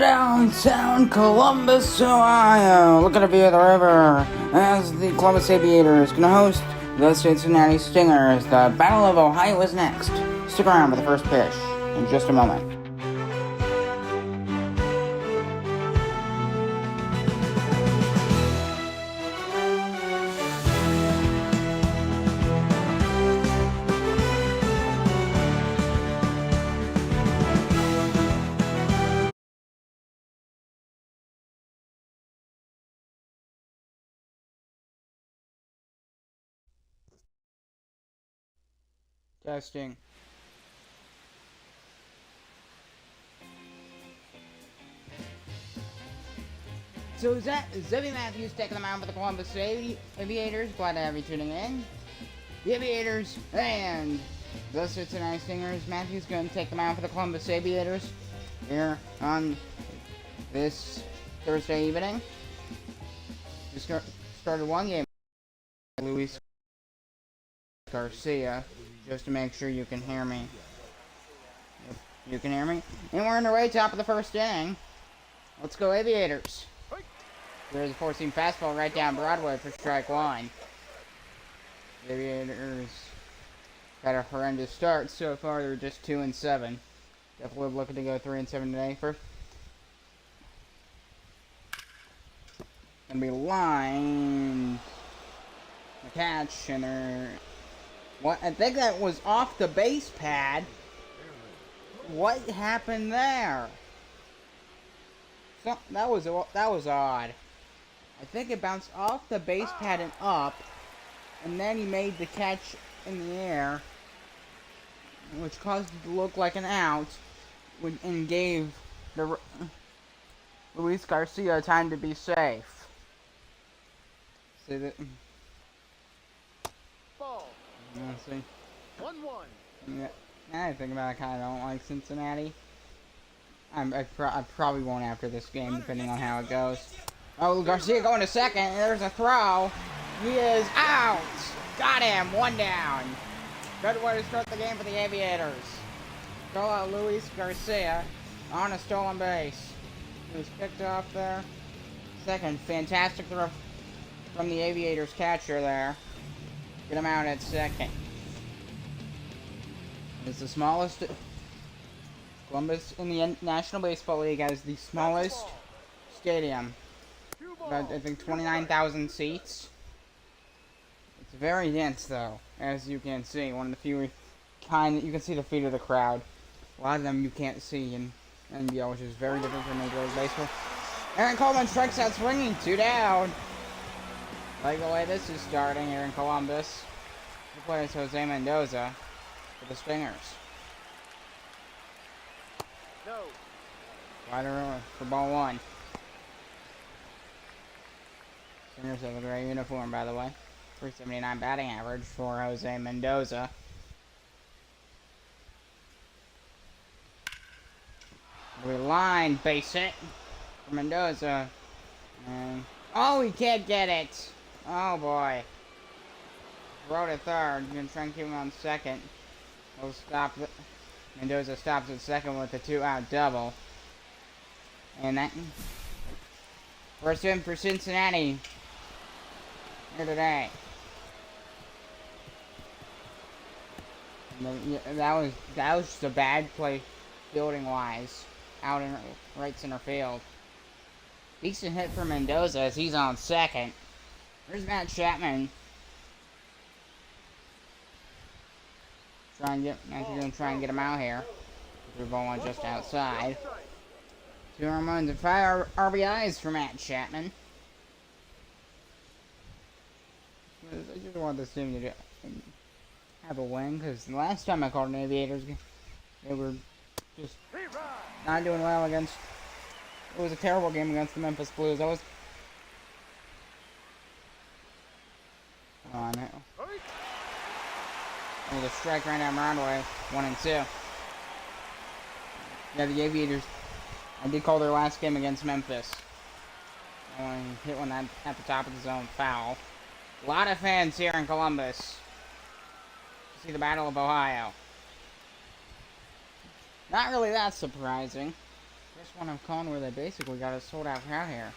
downtown Columbus, Ohio. Looking at the view of the river as the Columbus Aviators gonna host the Cincinnati Stingers. The Battle of Ohio is next. Stick around for the first pitch in just a moment. Testing. So is that Zebby Matthews taking the mound for the Columbus Aviators? Glad to have you tuning in. The Aviators and the Cincinnati Stingers. Matthews going to take the mound for the Columbus Aviators here on this Thursday evening. Just started one game. Luis Garcia, just to make sure you can hear me. Yep, you can hear me. And we're underway, top of the first inning. Let's go Aviators. There's a 4-seam fastball right down Broadway for strike one. The Aviators had a horrendous start so far. They're just 2-7. Definitely looking to go 3-7 today. First, gonna be lined the catch, and they're I think that was off the base pad. What happened there? That was odd. I think it bounced off the base pad and up, and then he made the catch in the air, which caused it to look like an out, and gave the Luis Garcia time to be safe. See that? Ball. See. 1-1. Yeah, now I think about it, I kind of don't like Cincinnati. I probably won't after this game, depending on how it goes. Oh, Garcia going to second, and there's a throw. He is out. Got him. One down. Good way to start the game for the Aviators. Throw out Luis Garcia on a stolen base. He was picked off there. Second, fantastic throw from the Aviators catcher there. Get him out at second. It's the smallest. Columbus in the National Baseball League has the smallest stadium. About, I think, 29,000 seats. It's very dense, though, as you can see. One of the few kind that you can see the feet of the crowd. A lot of them you can't see in NBL, which is very different from Major League Baseball. Aaron Coleman strikes out swinging, 2 down. Like the way this is starting here in Columbus. The player is Jose Mendoza for the Stingers. No. Rider for ball one. Stingers have a great uniform, by the way. 379 batting average for Jose Mendoza. We line base hit for Mendoza. And oh, he can't get it. Oh boy. Throw to third. You're gonna try and keep him on second. We'll stop. Mendoza stops at second with a 2-out double. And that first in for Cincinnati here today. That was just a bad play fielding wise out in right center field. Decent hit for Mendoza as he's on second. There's Matt Chapman. Matthew's gonna try and get him out here. Through ball one just outside. 2 home runs and 5 RBIs for Matt Chapman. I just want this team to have a win, because the last time I called an Aviators game, they were just not doing well against. It was a terrible game against the Memphis Blues. I was. Oh, no. With a strike right down Broadway, 1-2. Yeah, the Aviators. I did call their last game against Memphis. I hit one at the top of the zone, foul. A lot of fans here in Columbus to see the Battle of Ohio. Not really that surprising. First one I've called where they basically got a sold out crowd here.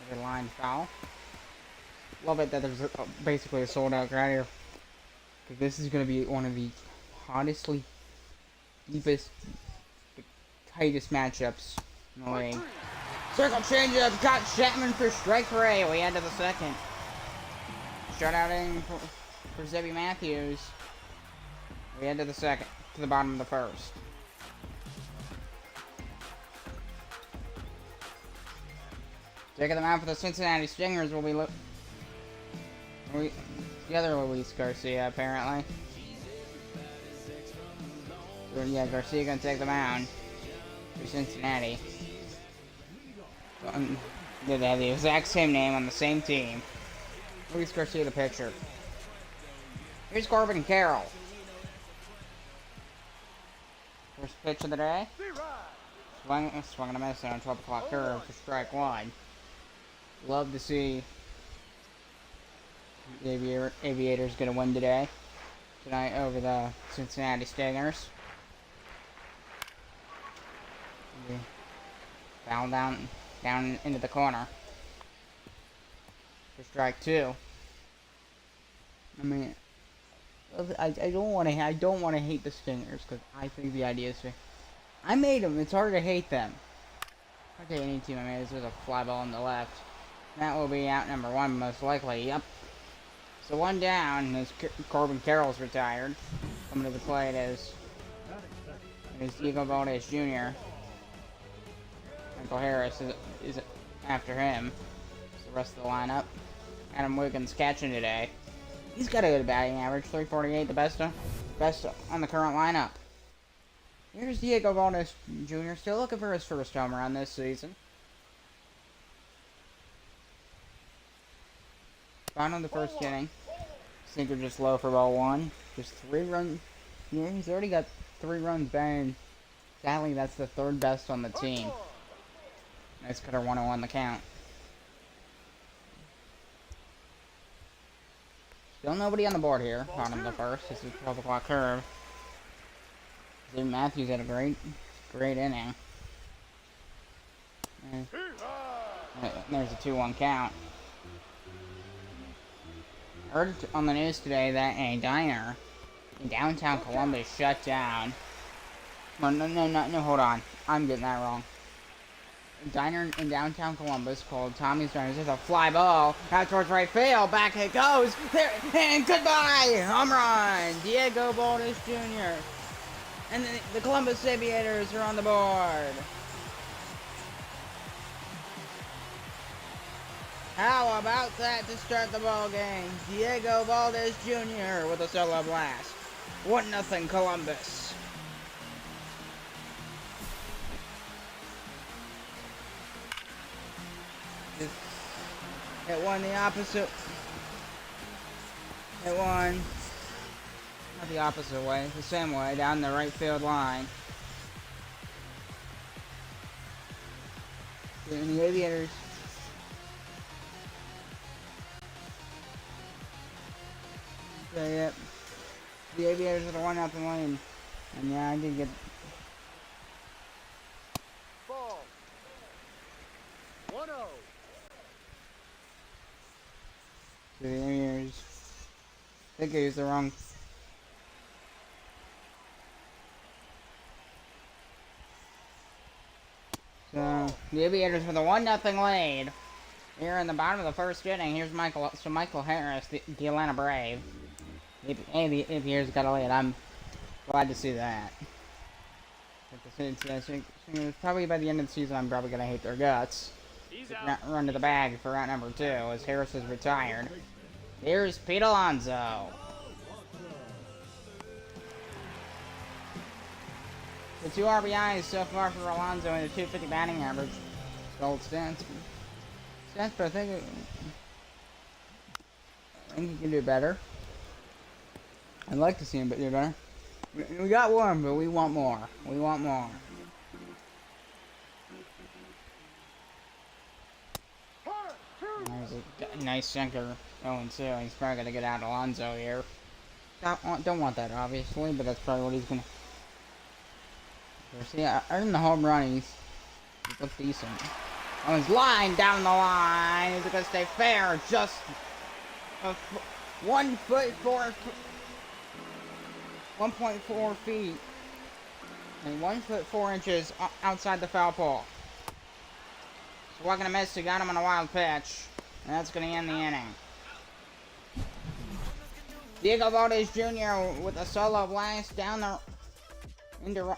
There's a line foul. Love it that there's basically a sold out crowd here. Because this is going to be one of the hottest, deepest, tightest matchups in the league. Circle changeup, got Chapman for strike three. We end to the second. Shutouting for Zebby Matthews. We end to the second, to the bottom of the first. Taking them out for the Cincinnati Stingers will be the other Luis Garcia, apparently. So, yeah, Garcia gonna take them out for Cincinnati. They have the exact same name on the same team. Luis Garcia, the pitcher. Here's Corbin Carroll. First pitch of the day. Swung and a miss on a 12 o'clock curve for strike one. Love to see the Aviators gonna win tonight over the Cincinnati Stingers. Foul down into the corner for strike two. I mean, I don't want to hate the Stingers because I think the idea is I made them. It's hard to hate them. Okay, any team I made is with a fly ball on the left. That will be out number one, most likely. Yep. So one down is Corbin Carroll's retired. Coming to the plate is Diego Valdez Jr. Michael Harris is after him. It's the rest of the lineup. Adam Wiggins catching today. He's got a good batting average, 348, the best on the current lineup. Here's Diego Valdez Jr. still looking for his first home run this season. Bottom of the first inning. Sinker just low for ball one. Just 3 runs. Yeah, he's already got 3 runs banged. Sadly, that's the third best on the team. Nice cutter 1-0 the count. Still nobody on the board here. Bottom of the first. This is 12 o'clock curve. Zebby Matthews had a great inning. And there's a 2-1 count. Heard on the news today that a diner in downtown Columbus shut down. Well, no, hold on. I'm getting that wrong. A diner in downtown Columbus called Tommy's Diner. There's a fly ball out towards right field. Back it goes. There, and goodbye. Home run. Diego Valdez Jr. And the Columbus Aviators are on the board. How about that to start the ball game? Diego Valdez Jr. with a solo blast. 1-0 Columbus. It won the opposite. It won. Not the opposite way. The same way down the right field line. And the Aviators. So, yep. The Aviators are the 1-0 lead. And yeah, I did get. Ball. 1-0. So the Aviators. I think I used the wrong. So the Aviators with a 1-0 lead. Here in the bottom of the first inning. Here's Michael Harris, the Atlanta Brave. If Aviators got a lead, I'm glad to see that. Probably by the end of the season, I'm probably gonna hate their guts. Not run to the bag for round number 2 as Harris is retired. Here's Pete Alonso. The 2 RBIs so far for Alonso and a 250 batting average. Gold stats, but I think he can do better. I'd like to see him do better. We got one, but we want more. We want more. There's a nice sinker going too. He's probably gonna get out Alonso here. Don't want that obviously, but that's probably what he's gonna. See, I earned the home run. It looks decent. On his line, down the line. Is it gonna stay fair? Just 1 foot 1.4 feet. And 1 foot 4 inches outside the foul pole. So walking a miss, he got him on a wild pitch. And that's gonna end the inning. Diego Valdez Jr. with a solo blast down the into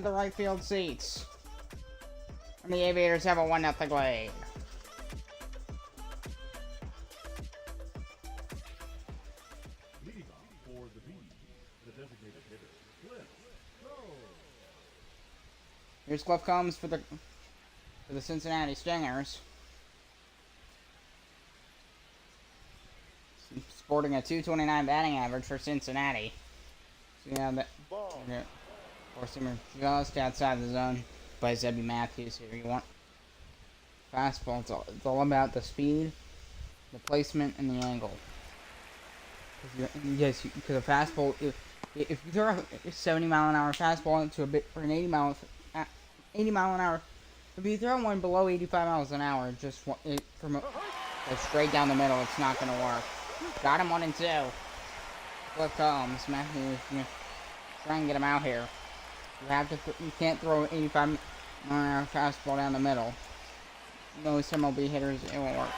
the right field seats. And the Aviators have a 1-0 lead. Here's Cliff Combs for the Cincinnati Stingers. Sporting a .229 batting average for Cincinnati. So yeah, that four-seamer just outside the zone by Zebby Matthews here. You want fastball? It's all about the speed, the placement, and the angle. Yes, because a fastball, if you throw a 70-mile-an-hour fastball into or an 80 mile an hour, if you throw one below 85 miles an hour, just from straight down the middle, it's not going to work. Got him 1-2. Cliff Combs, Matthews, try and get him out here. You can't throw an 85-mile-an-hour fastball down the middle. Most MLB hitters, it won't work.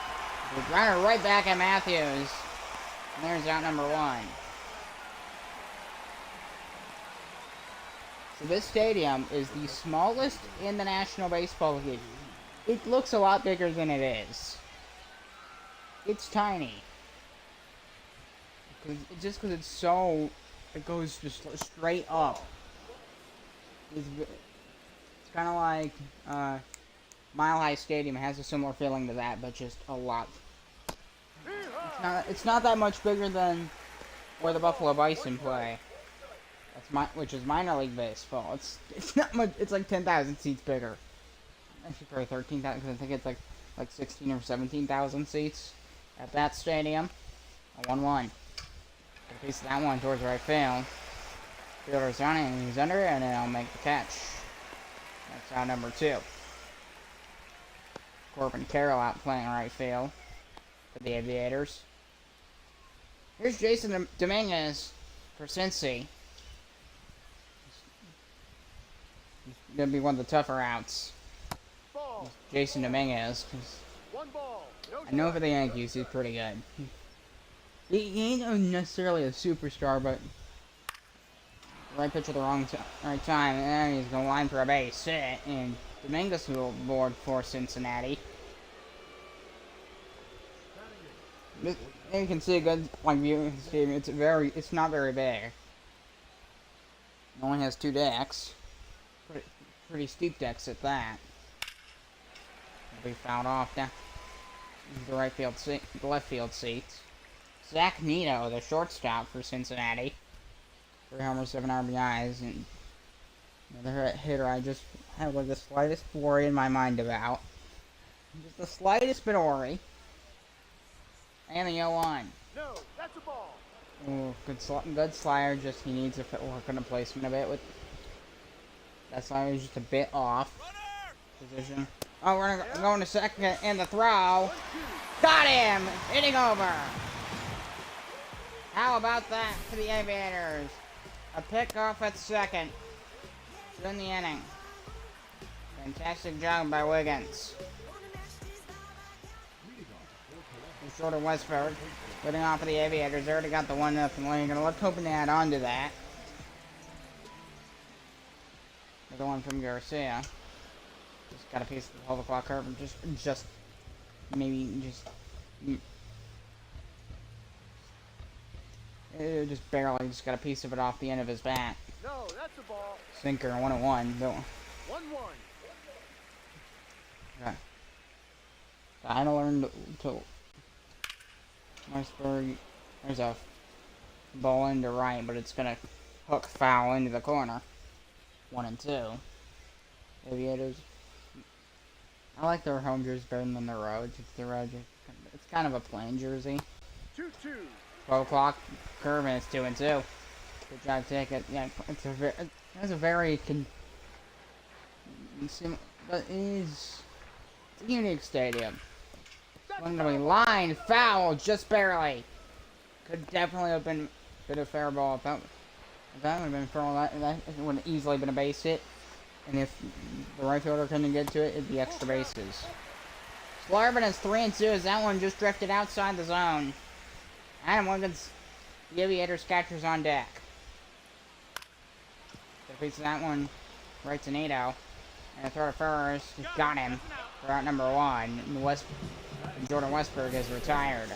We're trying right back at Matthews. And there's out number 1. So this stadium is the smallest in the National Baseball League. It looks a lot bigger than it is. It's tiny. Just because it goes just straight up. It's kind of like Mile High Stadium. It has a similar feeling to that, but just a lot. It's not that much bigger than where the Buffalo Bison play. Which is minor league baseball. It's not much. It's like 10,000 seats bigger. Actually, probably 13,000 because I think it's like 16 or 17,000 seats at that stadium. A 1-1. A piece of that one towards right field. Fielder's on it, and he's under it, and then I'll make the catch. That's out number 2. Corbin Carroll out playing right field for the Aviators. Here's Jason Dominguez for Cincy. He's gonna be one of the tougher outs. Jason Dominguez. I know for the Yankees, he's pretty good. He ain't necessarily a superstar, but right pitch at the right time, and he's gonna line for a base hit. And Dominguez will board for Cincinnati. You can see a good view of the stadium. It's not very big. It only has 2 decks. Pretty steep decks at that. It'll be fouled off down the left field seats. Zach Nito, the shortstop for Cincinnati. 3 homers, 7 RBIs, and another hitter I just have the slightest worry in my mind about. Just the slightest bit of worry. And the 0-1. No, that's a ball. Ooh, good slider. Just he needs to work on the placement a bit with. That slider is just a bit off position. Oh, we're going to second and the throw. Got him! Hitting over. How about that for the Aviators? A pick off at second. To end the inning. Fantastic job by Wiggins. Shorter Westford, leading off of the Aviators. They already got the 1-0 lead. Gonna look hoping to add on to that. The one from Garcia. Just got a piece of the 12 o'clock curve, and just barely just got a piece of it off the end of his bat. No, that's a ball. Sinker 1-1. 1-1. Okay. I learned to Marshburg. There's a ball into right, but it's gonna hook foul into the corner. 1-2. Aviators. I like their home jersey better than the roads. It's kind of a plain jersey. 2-2. 12 o'clock curve, and it's 2-2. Good job, take it. Yeah, it's a very But it's a unique stadium. Going to be line foul, just barely. Could definitely have been a fair ball. If that would have been fair, that would have easily been a base hit. And if the right fielder couldn't get to it, it'd be extra bases. Slarvin is 3-2 as that one just drifted outside the zone. Adam Wiggins, the Aviators catcher's on deck. Defeats that one right to Nato. And the throw to first, got him for out number 1. And Jordan Westberg is retired.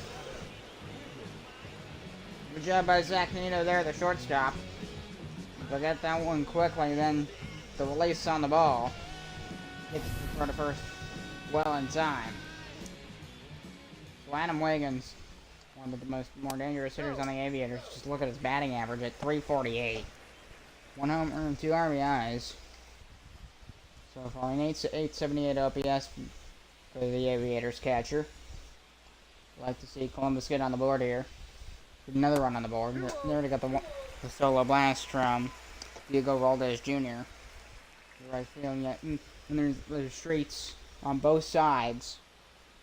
Good job by Zach Nito there, the shortstop. They'll get that one quickly, then the release on the ball. Hits the throw to first well in time. So Adam Wiggins, one of the more dangerous hitters on the Aviators. Just look at his batting average at .348. 1 homer and 2 RBIs. So for an 878 OPS for the Aviators catcher. Like to see Columbus get on the board here. Get another run on the board. They already got the solo blast from Diego Valdez Jr. Right field yet, and there's streets on both sides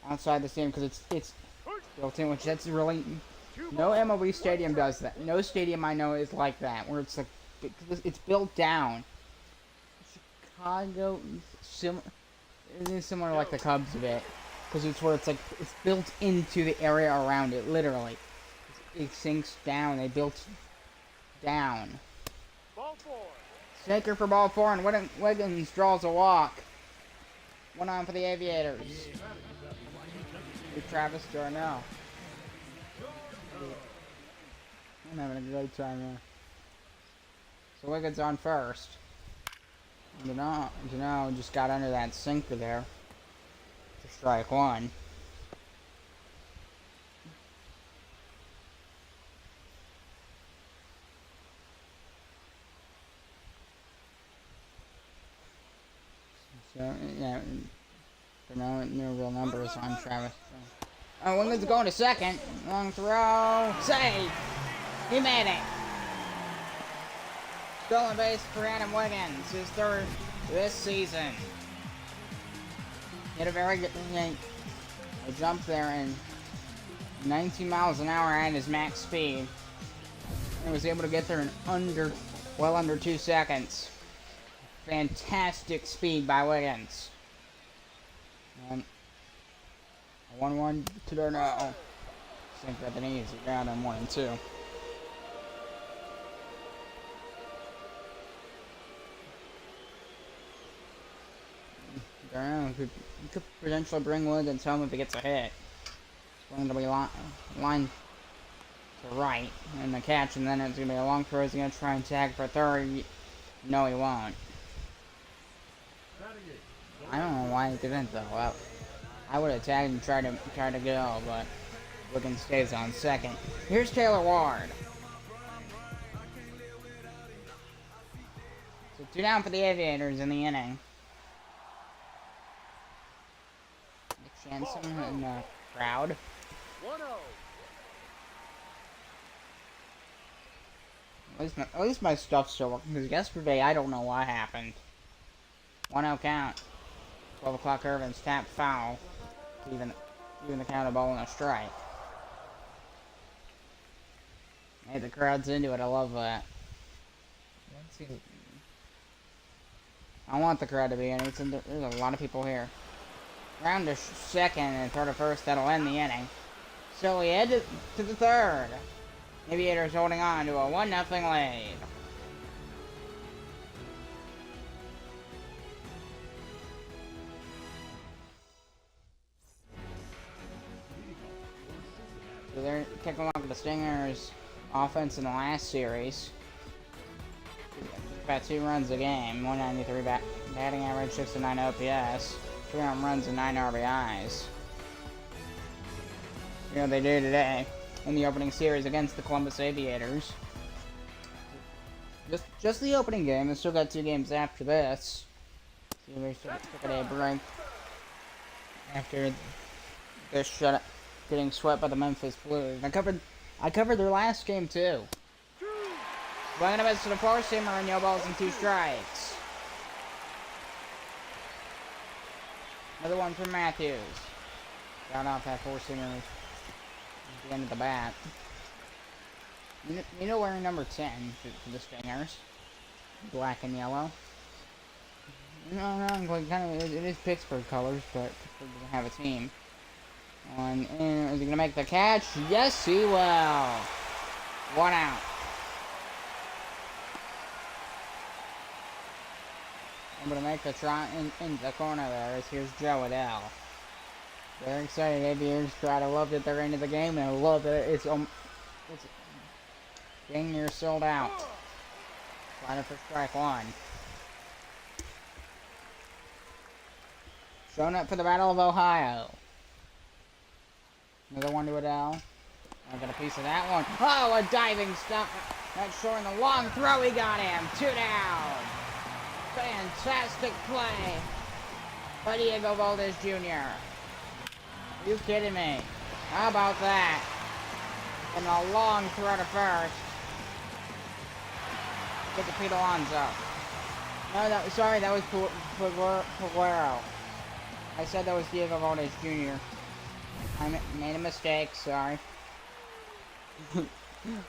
outside the stadium because it's built in, which that's really no MLB stadium does that. No stadium I know is like that, where it's like it's built down. Chicago it is similar like the Cubs a bit, because it's where it's like it's built into the area around it. Literally, it sinks down. They built down. Ball 4. Shaker for ball 4, and Wiggins draws a walk. 1 on for the Aviators. With Travis Darnell. I'm having a great time here. So Wiggins on first. Darnell just got under that sinker there. For strike 1. So, yeah, no real numbers on Travis. Oh, Wiggins going to second. Long throw. Save! He made it! Stolen base for Adam Wiggins, his 3rd this season. Hit a very good a jump there and 19 miles an hour at his max speed. And was able to get there in well under 2 seconds. Fantastic speed by Wiggins. And a 1-1 to Darnell. Sink at the knees. He got him 1 and 2. Darnell could potentially bring Wiggins home if he gets a hit. It's going to be line to right in the catch, and then it's going to be a long throw. He's going to try and tag for 3rd. No, he won't. I don't know why he didn't though. I would have tagged and tried to go, but Wiggins stays on second. Here's Taylor Ward. So 2 down for the Aviators in the inning. Nick Jansen in the crowd. 1-0. At least my stuff's still working, because yesterday I don't know what happened. 1-0 count. 12 o'clock Irvin's tap foul. Even the count of ball and a strike. Hey, the crowd's into it. I love that. I want the crowd to be in it. There's a lot of people here. Round to second and throw to first. That'll end the inning. So we head to the 3rd. Aviators holding on to a 1-0 lead. So they're taking a look at the Stingers' offense in the last series. About 2 runs a game, 193 batting average, 69 OPS, 3 home runs and 9 RBIs. You know they do today in the opening series against the Columbus Aviators. Just the opening game. They still got 2 games after this. So they took a day break after this shutout. Getting swept by the Memphis Blues. I covered their last game too. Swinging a miss to the 4-seamer and no balls and 2 strikes. Another one from Matthews. Got off that 4-seamer at the end of the bat. You know wearing number 10 for the Stingers. Black and yellow. No, like kind of, it is Pittsburgh colors, but Pittsburgh doesn't have a team. And is he gonna make the catch? Yes, he will. 1 out. I'm gonna make the try in the corner there. Here's Joe Adele. Very excited. Aviators crowd. I love that they're into the game, and I love that it's dang near sold out. Line for strike 1. Showing up for the Battle of Ohio. Another one to Adele. I got a piece of that one. Oh, a diving stop. Not showing the long throw. He got him. 2 down. Fantastic play by Diego Valdez Jr. Are you kidding me? How about that? And a long throw to first. Get to Pete Alonso. No, that was Peguero. I said that was Diego Valdez Jr. I made a mistake, sorry.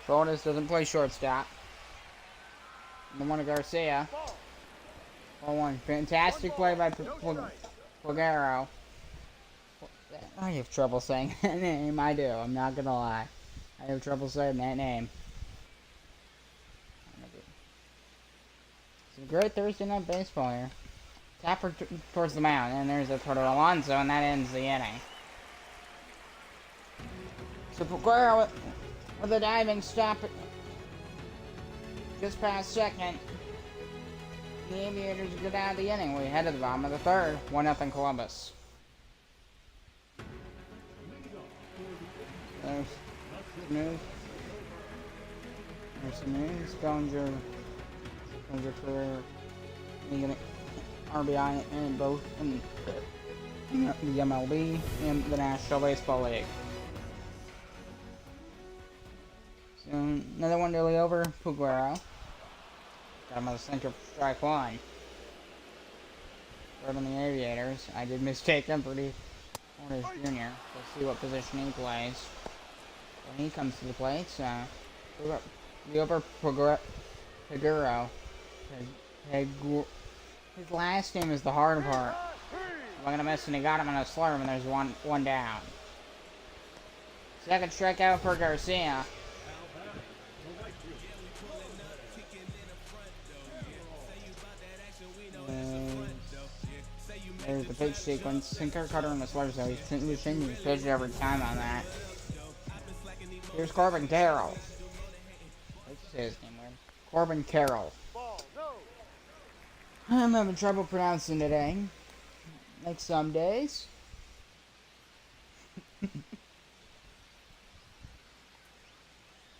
Valdez doesn't play shortstop. And the one to Garcia. 1-1. Fantastic play by Peguero. I have trouble saying that name. I do. I'm not gonna lie. I have trouble saying that name. It's a great Thursday night baseball here. Tapper towards the mound, and there's a throw to Alonso, and that ends the inning. So Peguero with a diving stop just past second. The Aviators get out of the inning. We head to the bottom of the third. 1-0 Columbus. There's the news. There's the news. Bellinger career RBI in both in the MLB and the National Baseball League. So another one nearly over. Peguero. Got him on the center for strike 1. Third on the Aviators. I did mistake him for the Valdez Jr. Let's see what position he plays. When he comes to the plate, so the over Peguero. His last name is the hard part. I'm gonna miss, and he got him on a slurve, and there's one down. Second strikeout for Garcia. There's the pitch sequence. Sinker, cutter, and the slurve, so he's changing his pitch every time on that. Here's Corbin Carroll. Let's say his name weird. Corbin Carroll. I'm having trouble pronouncing today. Like some days.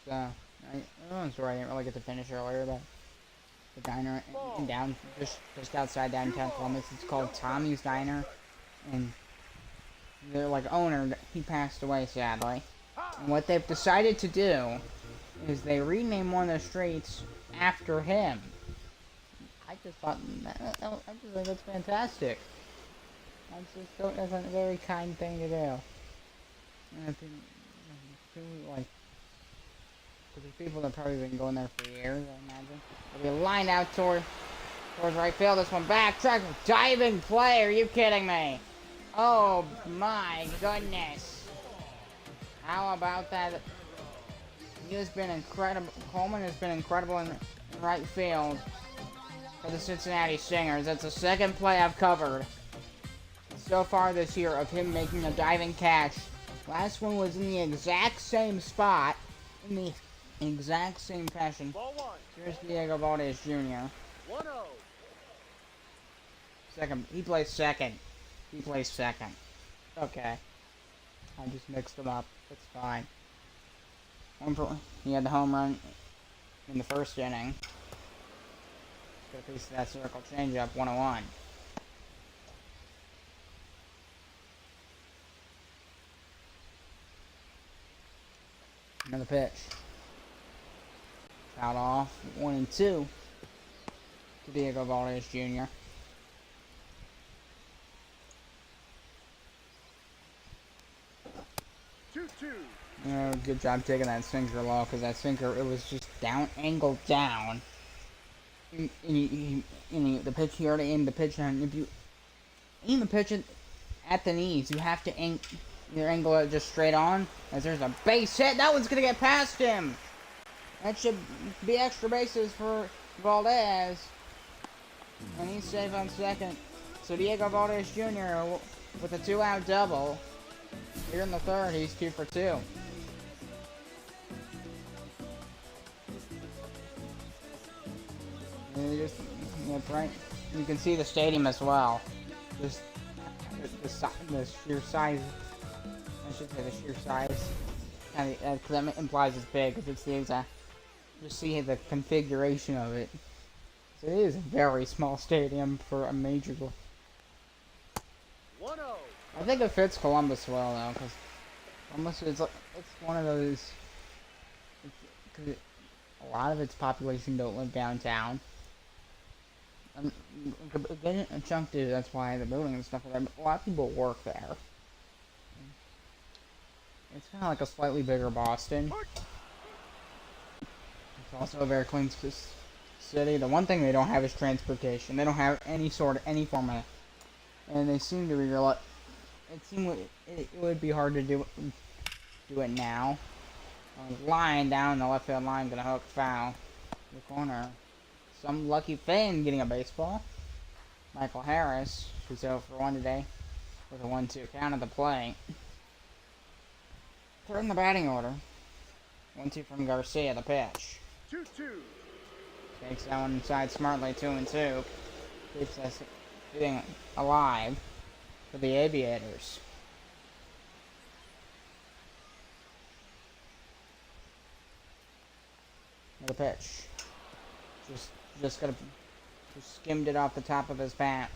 So, I'm sorry I didn't really get to finish earlier, but the diner in down just outside downtown Columbus. It's called Tommy's Diner, and their owner, he passed away sadly. And what they've decided to do is they rename one of the streets after him. I just thought that's fantastic. That's a very kind thing to do. And I think, because there's people that probably been going there for years, I imagine. There'll be a line out towards right field. This one back, track, diving play. Are you kidding me? Oh my goodness! How about that? He has been incredible. Coleman has been incredible in right field for the Cincinnati Stingers. That's the second play I've covered so far this year of him making a diving catch. Last one was in the exact same spot, in the exact same fashion. Here's Diego Valdez Jr. 1-0. Second, he plays second. He plays second. Okay. I just mixed them up. That's fine. He had the home run in the first inning. Got a piece of that circle changeup, 1-1. Another pitch. Fouled off, 1-2 to Diego Valdez Jr. Good job taking that sinker low, because that sinker, it was just down, angled down. The pitch, you already aimed the pitch, and if you aim the pitch at the knees, you have to either angle it just straight on, as there's a base hit. That one's going to get past him. That should be extra bases for Valdez. And he's safe on second. So Diego Valdez Jr. with a 2-out double. Here in the third, he's 2 for 2. And right. You can see the stadium as well. Just the sheer size. I should say the sheer size. And that implies it's big, because it's the exact. Just see the configuration of it. So it is a very small stadium for a major. 1-0. I think it fits Columbus well though, because Columbus it's one of those. Because a lot of its population don't live downtown. A chunk do. That's why the building and stuff are there. But a lot of people work there. It's kind of like a slightly bigger Boston. It's also a very clean city. The one thing they don't have is transportation. They don't have any form of, and they seem to be it would be hard to do it now. Line down the left field line, gonna hook foul the corner. Some lucky fan getting a baseball. Michael Harris, who's 0 for 1 today, with a 1-2 count at the plate. Third in the batting order. 1-2 from Garcia, the pitch. 2-2. Takes that one inside smartly, 2-2. Keeps us being alive for the Aviators. The pitch. Just skimmed it off the top of his bat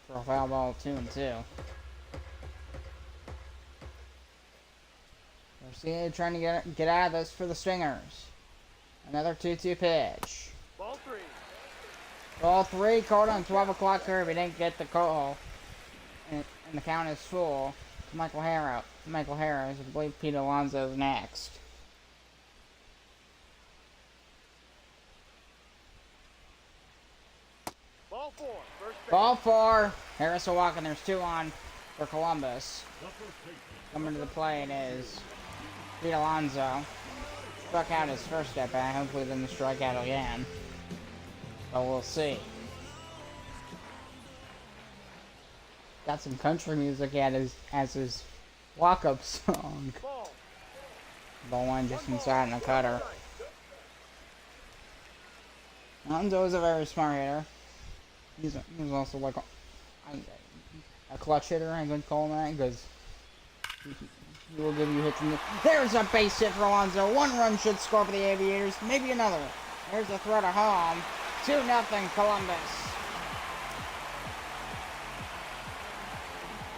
for a foul ball, 2-2. Garcia trying to get out of this for the Stingers. Another 2-2 pitch. Ball 3. Ball 3 called on 12 o'clock curve. He didn't get the call, and the count is full to Michael Harris. I believe Pete Alonso is next. Ball 4. First base. Ball 4. Harris will walk, and there's 2 on for Columbus. Coming to the plate is Pete Alonso. Struck out his first at bat. Hopefully, then strike out again. But we'll see. Got some country music as his walk-up song. Ball 1 just inside in the cutter. Alonso is a very smart hitter. He's also like a clutch hitter, I could call him that, because he will give you hits. There's a base hit for Alonso. 1 run should score for the Aviators. Maybe another. There's a throw to home. 2-0 Columbus.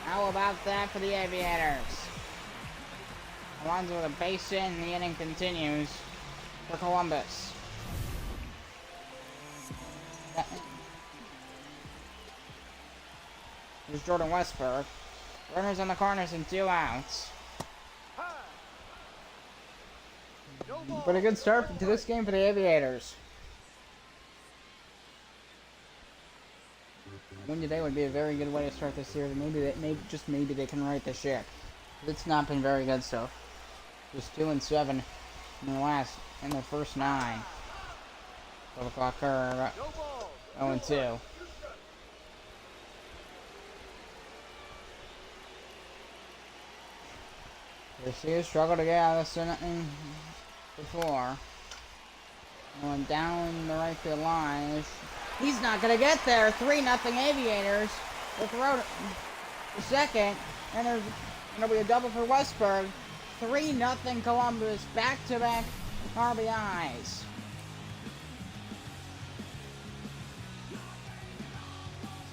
How about that for the Aviators? Alonso with a base hit, and the inning continues for Columbus. Here's Jordan Westberg. Runners on the corners and 2 outs. But a good start to this game for the Aviators. Win today would be a very good way to start this series. Maybe they can right the ship. It's not been very good so. Just 2-7 in the first 9. 12 o'clock curve. 0-2. Garcia struggled to get out of this inning before. Going down the right field line. He's not going to get there. 3-0 Aviators. The throw to second. And there's going to be a double for Westberg. 3-0 Columbus. Back-to-back RBIs.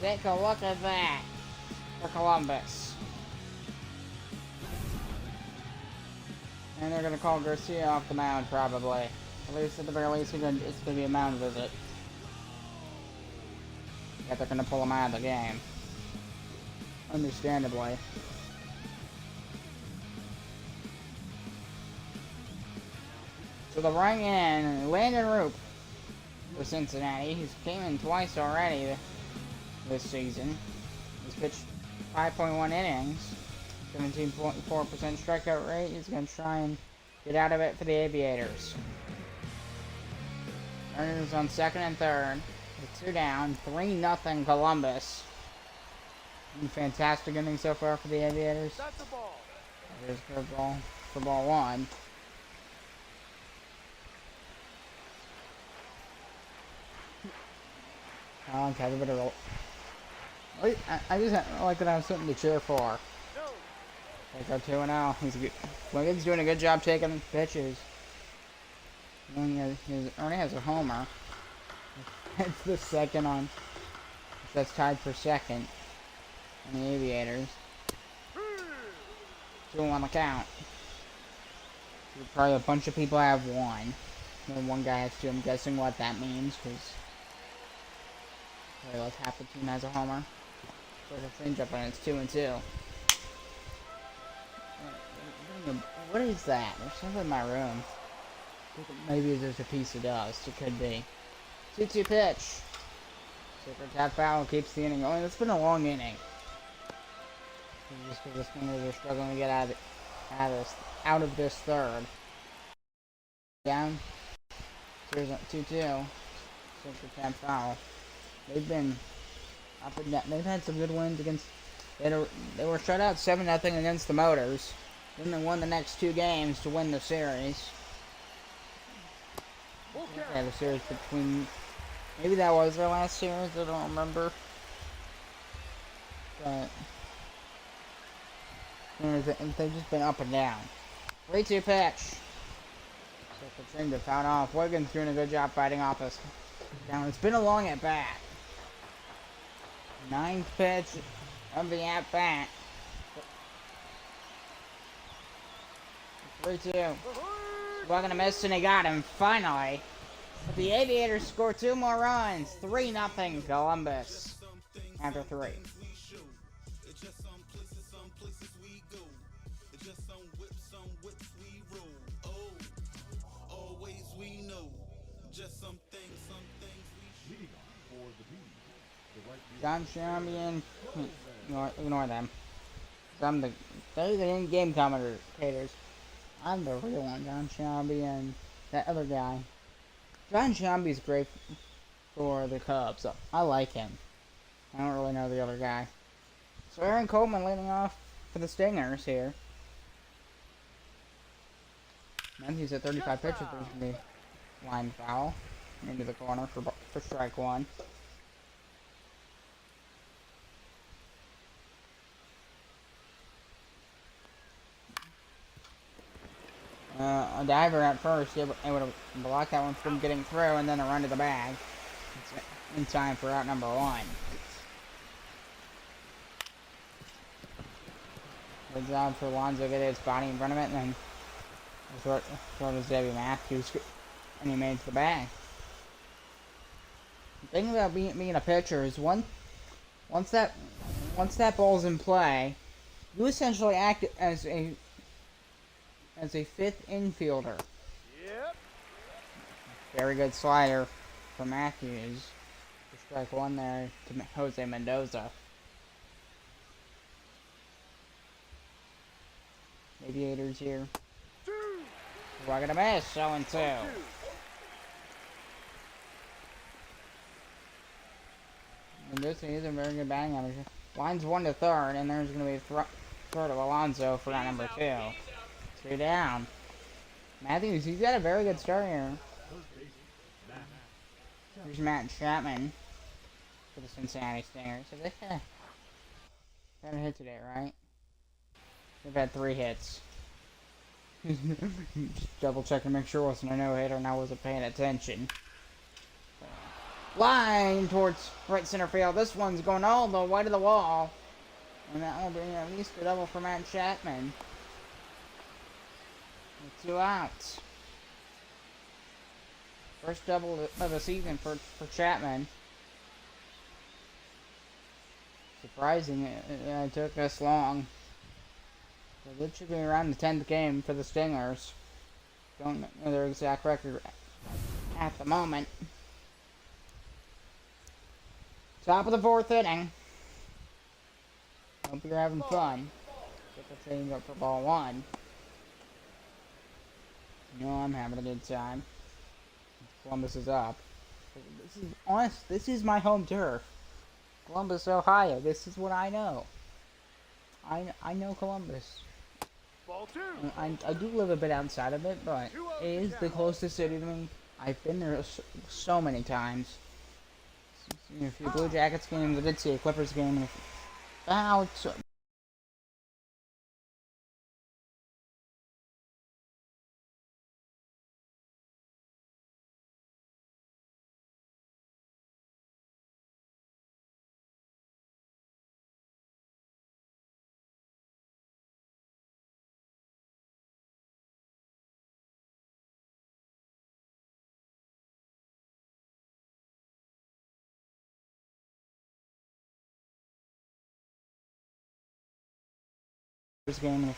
Take a look at that for Columbus. And they're going to call Garcia off the mound, probably. At least, at the very least, it's going to be a mound visit. Yet they're going to pull him out of the game. Understandably. to the right end, Landon Roop for Cincinnati. He's came in twice already this season. He's pitched 5.1 innings, 17.4% strikeout rate. He's going to try and get out of it for the Aviators. Runners on second and third. With 2 down, 3-0 Columbus. Fantastic inning so far for the Aviators. That's the ball. There's curveball for ball 1. Okay, a bit of roll. I just like that I have something to cheer for. No. They go 2-0. He's good. Wiggins doing a good job taking pitches. Ernie has a homer. That's the second on. That's tied for second. And the Aviators. 2 on the count. So probably a bunch of people have 1. And one guy has 2. I'm guessing what that means, because like half the team has a homer. There's a changeup and it's 2-2. What is that? There's something in my room. Maybe there's a piece of dust. It could be. 2-2 pitch. Super tap foul keeps the inning going. It's been a long inning. Just because the Stingers are struggling to get out of this third. Down. Here's 2-2. Super tap foul. They've been up and down. They've had some good wins against. They were shut out 7-0 against the Motors. Then they won the next 2 games to win the series. Yeah, the series between. Maybe that was their last series. I don't remember. But they've just been up and down. 3-2 pitch. So Katrina fouled off. Wiggins doing a good job fighting off this. Down. It's been a long at bat. 9th pitch of the at bat. 3-2. Wasn't a miss, and he got him finally. But the Aviators score 2 more runs. 3-0 Columbus. After 3. John Champion, ignore them. They're the in-game commentators. I'm the real one, John Champion. That other guy. John Champion is great for the Cubs. I like him. I don't really know the other guy. So Aaron Coleman leading off for the Stingers here. Matthews at 35 pitches for the line foul into the corner for strike 1. A diver at first, it would have blocked that one from getting through, and then a run to the bag. It's in time for out number 1. Good job for Alonso to get his body in front of it, and then short as Debbie Matthews, and he made it to the bag. The thing about being a pitcher is once that ball's in play, you essentially act as a 5th infielder. Yep. Very good slider for Matthews. For strike 1 there to Jose Mendoza. Aviators here. We're gonna miss, 0-2. Mendoza is a very good batting average. Line's 1 to 3rd, and there's gonna be a throw to Alonso for round number 2. 3 down. Matthews, he's got a very good start here. Here's Matt Chapman for the Cincinnati Stingers. So they had a hit today, right? They've had 3 hits. Just double check and make sure it wasn't a no-hitter and I wasn't paying attention. Line towards right center field. This one's going all the way to the wall. And that will bring at least a double for Matt Chapman. With 2 outs. First double of the season for Chapman. Surprising it took this long. So this should be around the 10th game for the Stingers. Don't know their exact record at the moment. Top of the 4th inning. Hope you're having fun. Get the change up for ball 1. You know I'm having a good time. Columbus is up. This is honest. This is my home turf. Columbus, Ohio. This is what I know. I know Columbus. Ball 2. I do live a bit outside of it, but it is the closest city to me. I've been there so many times. A few Blue Jackets games. I did see a Clippers game. And about Clippers game. And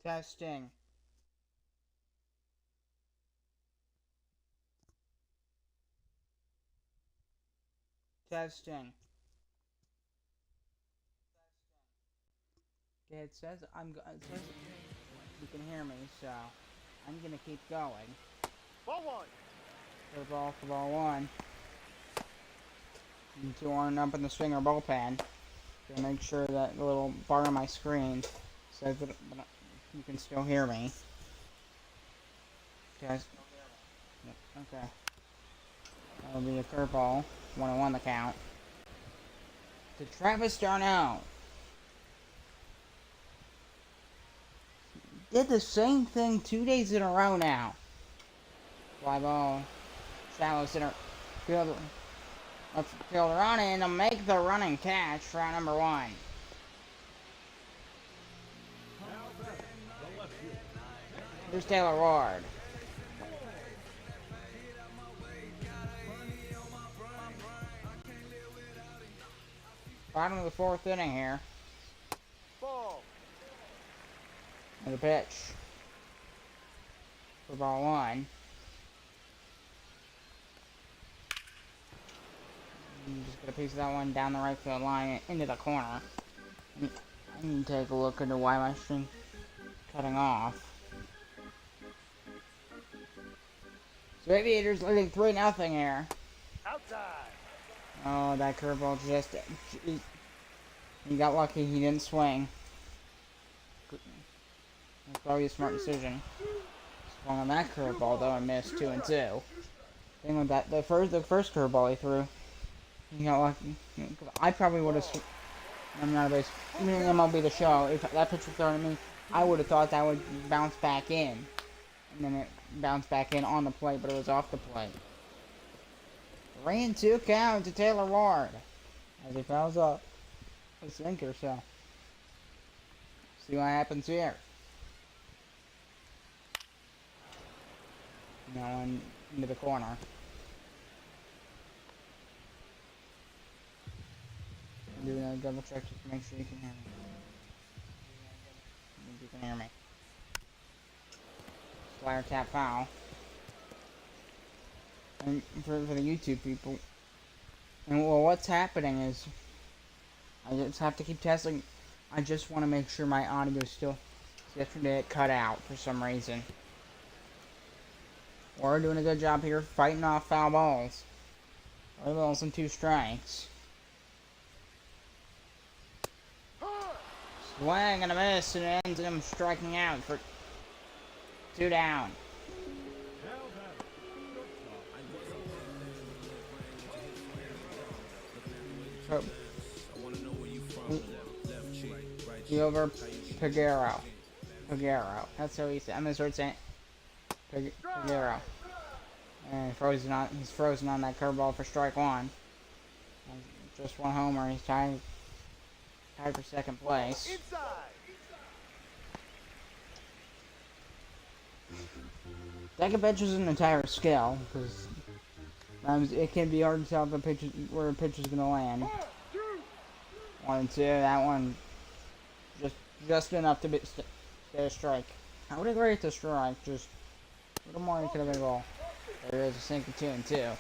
testing. Testing. Okay, it says it says you can hear me, so I'm gonna keep going. Ball 1. Third ball for ball 1. And 2 on up in the Stringer bullpen. To make sure that the little bar on my screen says that you can still hear me. Okay. Yep, okay. That'll be a curveball. 1-1 the count. To Travis Darno. Did the same thing 2 days in a row now. Fly ball. Shallow center. Fielder. Let's fielder on in to make the running catch for round number 1. Here's Taylor Ward. Bottom of the 4th inning here. Ball. And the pitch for ball 1. Just get a piece of that one down the right field line into the corner. I need to take a look into why my string cutting off. So Aviators leading 3-0 here. Outside. Oh, that curveball just... He got lucky he didn't swing. That's probably a smart decision. Swung on that curveball though and missed 2-2. Thing with that, the first curveball he threw, he got lucky. I probably would have. I'm not a base. Even in MLB The Show, if that pitch was thrown at me, I would have thought that would bounce back in, and then it bounced back in on the plate, but it was off the plate. 3-2 count to Taylor Ward as he fouls up a sinker. So see what happens here. Now into the corner. Do a double check just to make sure you can hear me. You can hear me. Flyer tap foul. And for the YouTube people. And well, what's happening is I just have to keep testing. I just want to make sure my audio is still. Yesterday it cut out for some reason. We're doing a good job here fighting off foul balls. 3 balls and 2 strikes. Swing and a miss, and it ends him striking out for 2 down. So, he over Pagero. Pagero. That's how he said. I'm gonna start saying Pagero. And he's frozen on that curveball for strike one. Just one homer. He's tied for second place. Inside. Second pitch is an entire skill because it can be hard to tell if where a pitch is gonna land. 1 and 2. That one just enough to stay a strike. I would agree with the strike. Just a little more could have been a ball. There is a sinker 2 and 2.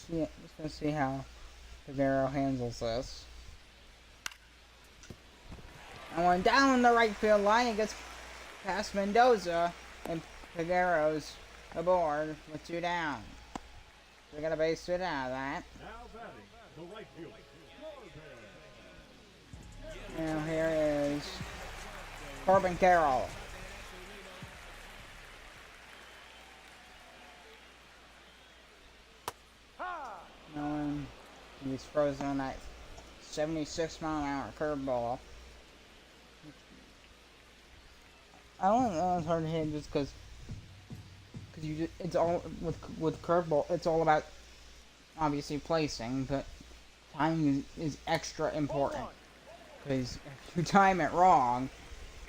Just gonna see how Pagero handles this. And one down the right field line, it gets past Mendoza, and Pagero's aboard with 2 down. We got a base hit out of that. Now batting, the right fielder. Now here is Corbin Carroll. He's frozen on that 76-mile-an-hour curveball. I don't know, it's hard to hit just because it's all with curveball. It's all about obviously placing, but timing is extra important because if you time it wrong,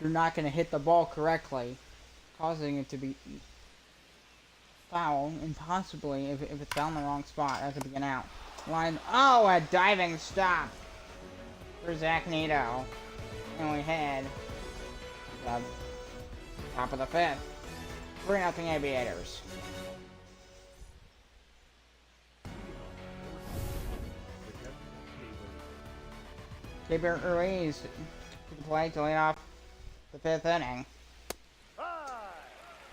you're not going to hit the ball correctly, causing it to be foul and possibly if it's found in the wrong spot, that could be an out. Line. Oh, a diving stop for Zach Nito, and we had the top of the 5th. 3-0 Aviators. Keeper Ruiz to the plate to lead off the 5th inning.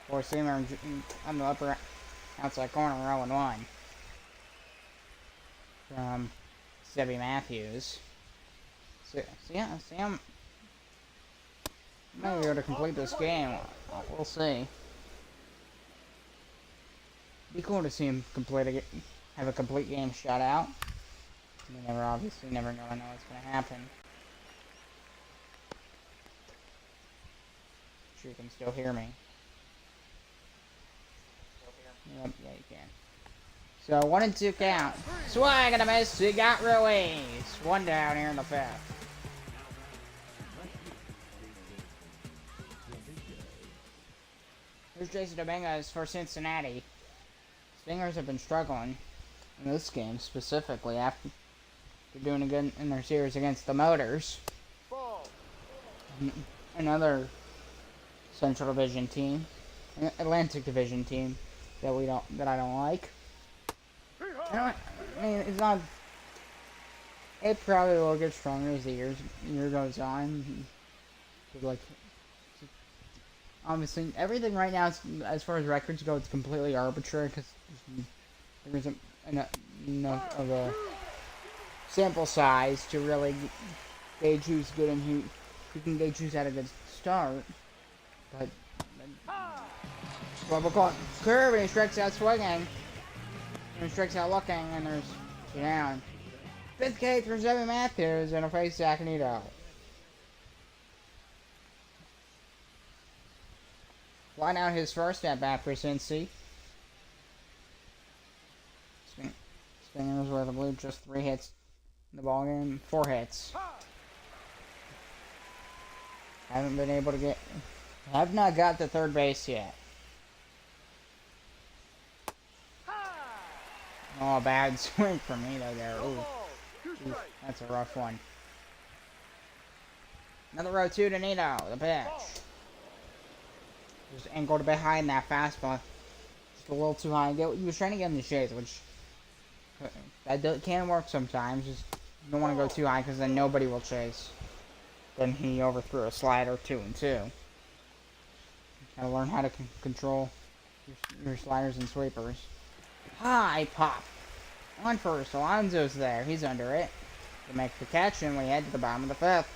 Four-seamer on the upper outside corner, 0-1. From Sebby Matthews. So yeah, Sam might be able to complete this game. We'll see. Be cool to see him have a complete game shutout. You obviously never know what's going to happen. Sure you can still hear me. Yep, yeah, you can. So 1 and 2 count. Swing and a miss. He got Ruiz. 1 down here in the 5th. Here's Jason Dominguez for Cincinnati. Stingers have been struggling in this game specifically after they're doing good in their series against the Motors. Another Central Division team, Atlantic Division team that I don't like. I mean, it's not. It probably will get stronger as the year goes on. Like, obviously, everything right now, as far as records go, it's completely arbitrary because there isn't enough of a sample size to really gauge who's good and who can gauge who's had a good start. But 12 o'clock curve, and he strikes out swinging. And he strikes out looking, and there's 2 down. 5th K for Sebby Matthews, and a face Zach Nito. Line out his first at bat for Cincy. Spingers with, I believe, just 3 hits in the ballgame. 4 hits. Haven't been able to get. Have not got to third base yet. Oh, bad swing for me though there. Ooh, that's a rough one. Another 0-2 to Nito. The pitch. Just angled a bit high in that fastball. Just a little too high. He was trying to get in the shades, which that can work sometimes. Just don't want to go too high because then nobody will chase. Then he overthrew a slider 2-2. Gotta learn how to control your sliders and sweepers. High pop On first, Alonso's there. He's under it. To make the catch, and we head to the bottom of the fifth.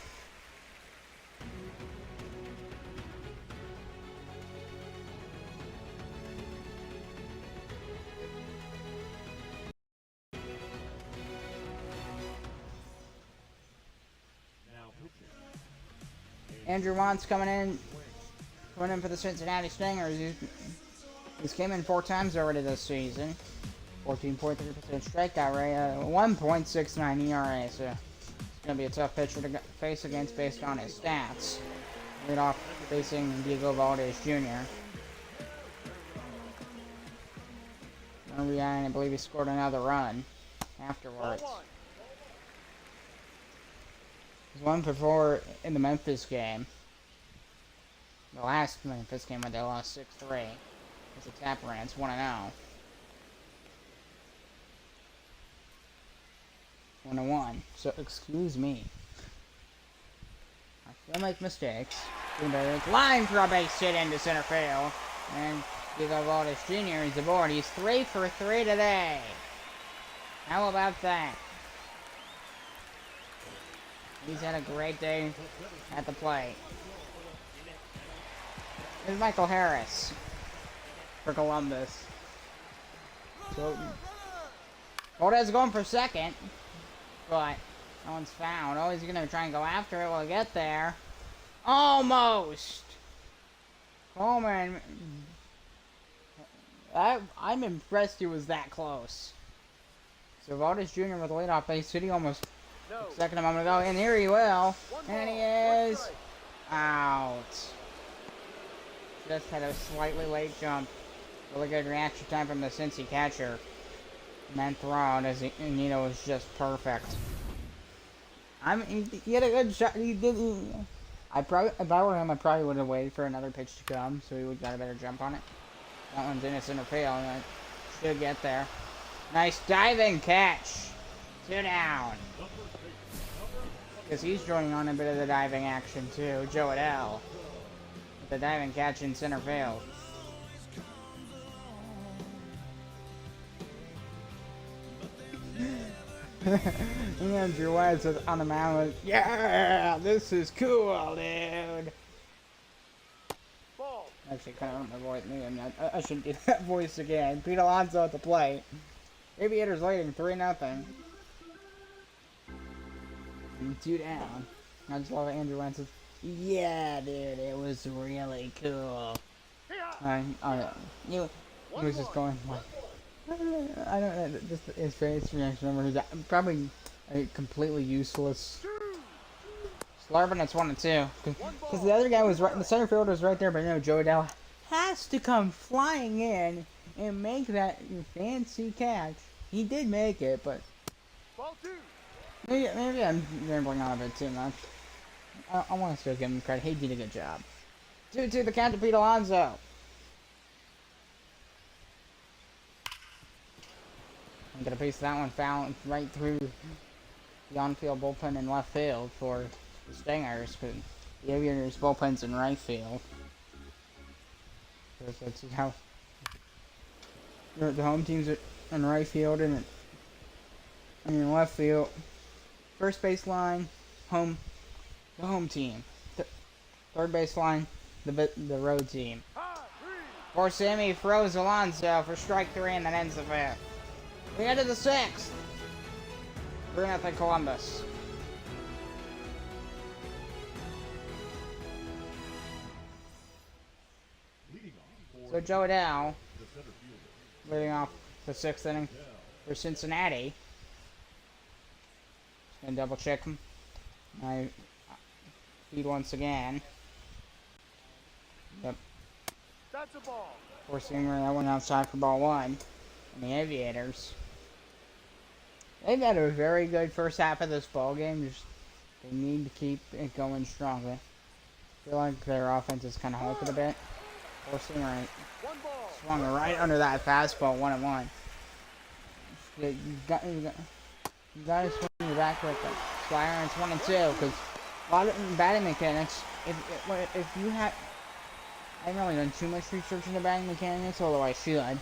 Now pitching. Andrew Wantz coming in for the Cincinnati Stingers. He's came in 4 times already this season. 14.3% strikeout rate, 1.69 ERA. So it's going to be a tough pitcher to face against based on his stats. Lead off facing Diego Valdez Jr. I believe he scored another run afterwards. He's 1 for 4 in the Memphis game. The last Memphis game when they lost 6-3. It's a tap run. It's 1-0. 1-1. So excuse me. I still make mistakes. Line for a base hit into center field. And Diego Valdez Jr. is aboard. He's 3 for 3 today. How about that? He's had a great day at the plate. Here's Michael Harris for Columbus. So Valdez going for second, but no one's found. Oh, he's gonna try and go after it. We'll get there. Almost. Coleman. I'm impressed he was that close. So Valdez Jr. with the leadoff base hit. He almost took second a moment ago, and here he will. And he is out. Just had a slightly late jump. Really good reaction time from the Cincy catcher. And then thrown as Nito was just perfect. He had a good shot. He did. If I were him, I probably would have waited for another pitch to come, so he would have got a better jump on it. That one's in a center field, and I should get there. Nice diving catch. 2 down. Because he's joining on a bit of the diving action too. Joe Adele. With the diving catch in center field. Andrew Wentz is on the mound. Yeah, this is cool, dude. Ball. Actually, kind of my voice. Maybe I shouldn't do that voice again. Pete Alonso at the plate. Aviators leading 3-0. 2 down. I just love Andrew Wentz. Yeah, dude, it was really cool. He was just going like, I don't know, just his face reaction. Remember, probably a completely useless. Slarvin, it's 1-2. Because the other guy was right, the center fielder was right there, but no, Joe Adele has to come flying in and make that fancy catch. He did make it, but Ball 2. maybe I'm rambling on a bit too much. I want to still give him credit. He did a good job. 2-2 the count to Pete Alonso. I'm going to piece that one foul right through the on-field bullpen in left field for the Stingers, but the Aviators bullpen's in right field. So that's how the home team's in right field and in left field. First base line, the home team. Third base line, the road team. For Sammy throws Alonso for strike 3 and then ends the 5th. We head to the 6th. 3-0 Columbus. So Joe Adele leading off the 6th inning for Cincinnati. Just gonna double check my feed once again. Yep. That's a ball. Forcing that one outside for ball 1. And the Aviators. They've had a very good first half of this ball game. Just they need to keep it going strongly. I feel like their offense is kind of halted a bit. Forcing right. Swung right under that fastball, 1-1. You got to swing your back with it. Slider, it's 1-2 because a lot of batting mechanics. If you have, I haven't really done too much research into batting mechanics, although I should.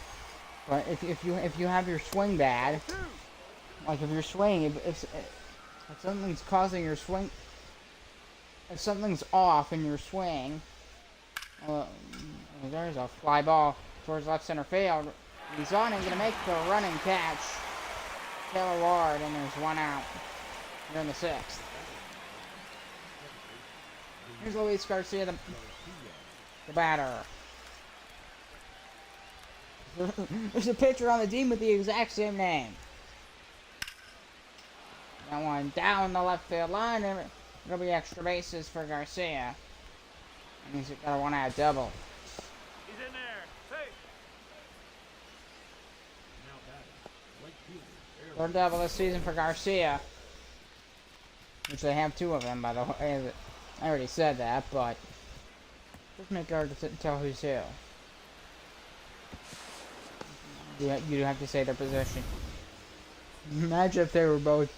But if you have your swing bad, Like if you're swinging, if something's causing your swing, if something's off in your swing, there's a fly ball towards left center field. He's on and gonna make the running catch. Taylor Ward, and there's one out. Here in the sixth. Here's Luis Garcia, the batter. There's a pitcher on the team with the exact same name. That one down the left field line, and it'll be extra bases for Garcia. And he's got a one-out double. He's in there. Safe. Third double this season for Garcia. Which they have two of them, by the way. I already said that, but just make it hard to tell who's who. You have to say their position. Imagine if they were both.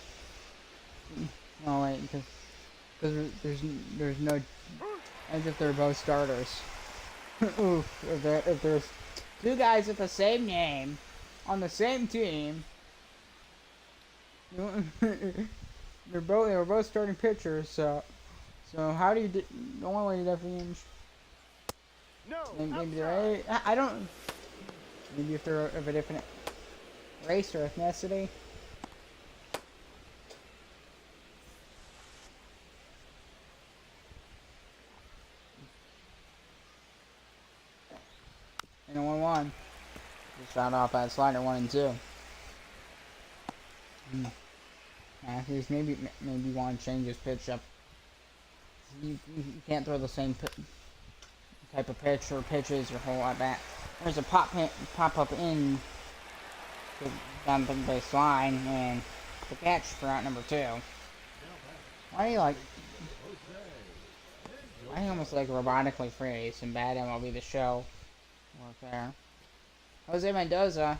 Oh wait, because there's no. As if they're both starters. Oof, if there's two guys with the same name on the same team. They were both starting pitchers, so how do you the only way to differentiate? No. Maybe they're I don't. Maybe if they're of a different race or ethnicity. And a 1-1. Just found off that slider 1 and 2. Matthews maybe want to change his pitch up. You can't throw the same type of pitch or pitches your whole at bat. There's a pop up in down the base line and the catch for out number 2. Why do you almost like robotically freeze and bad MLB The Show work there. Jose Mendoza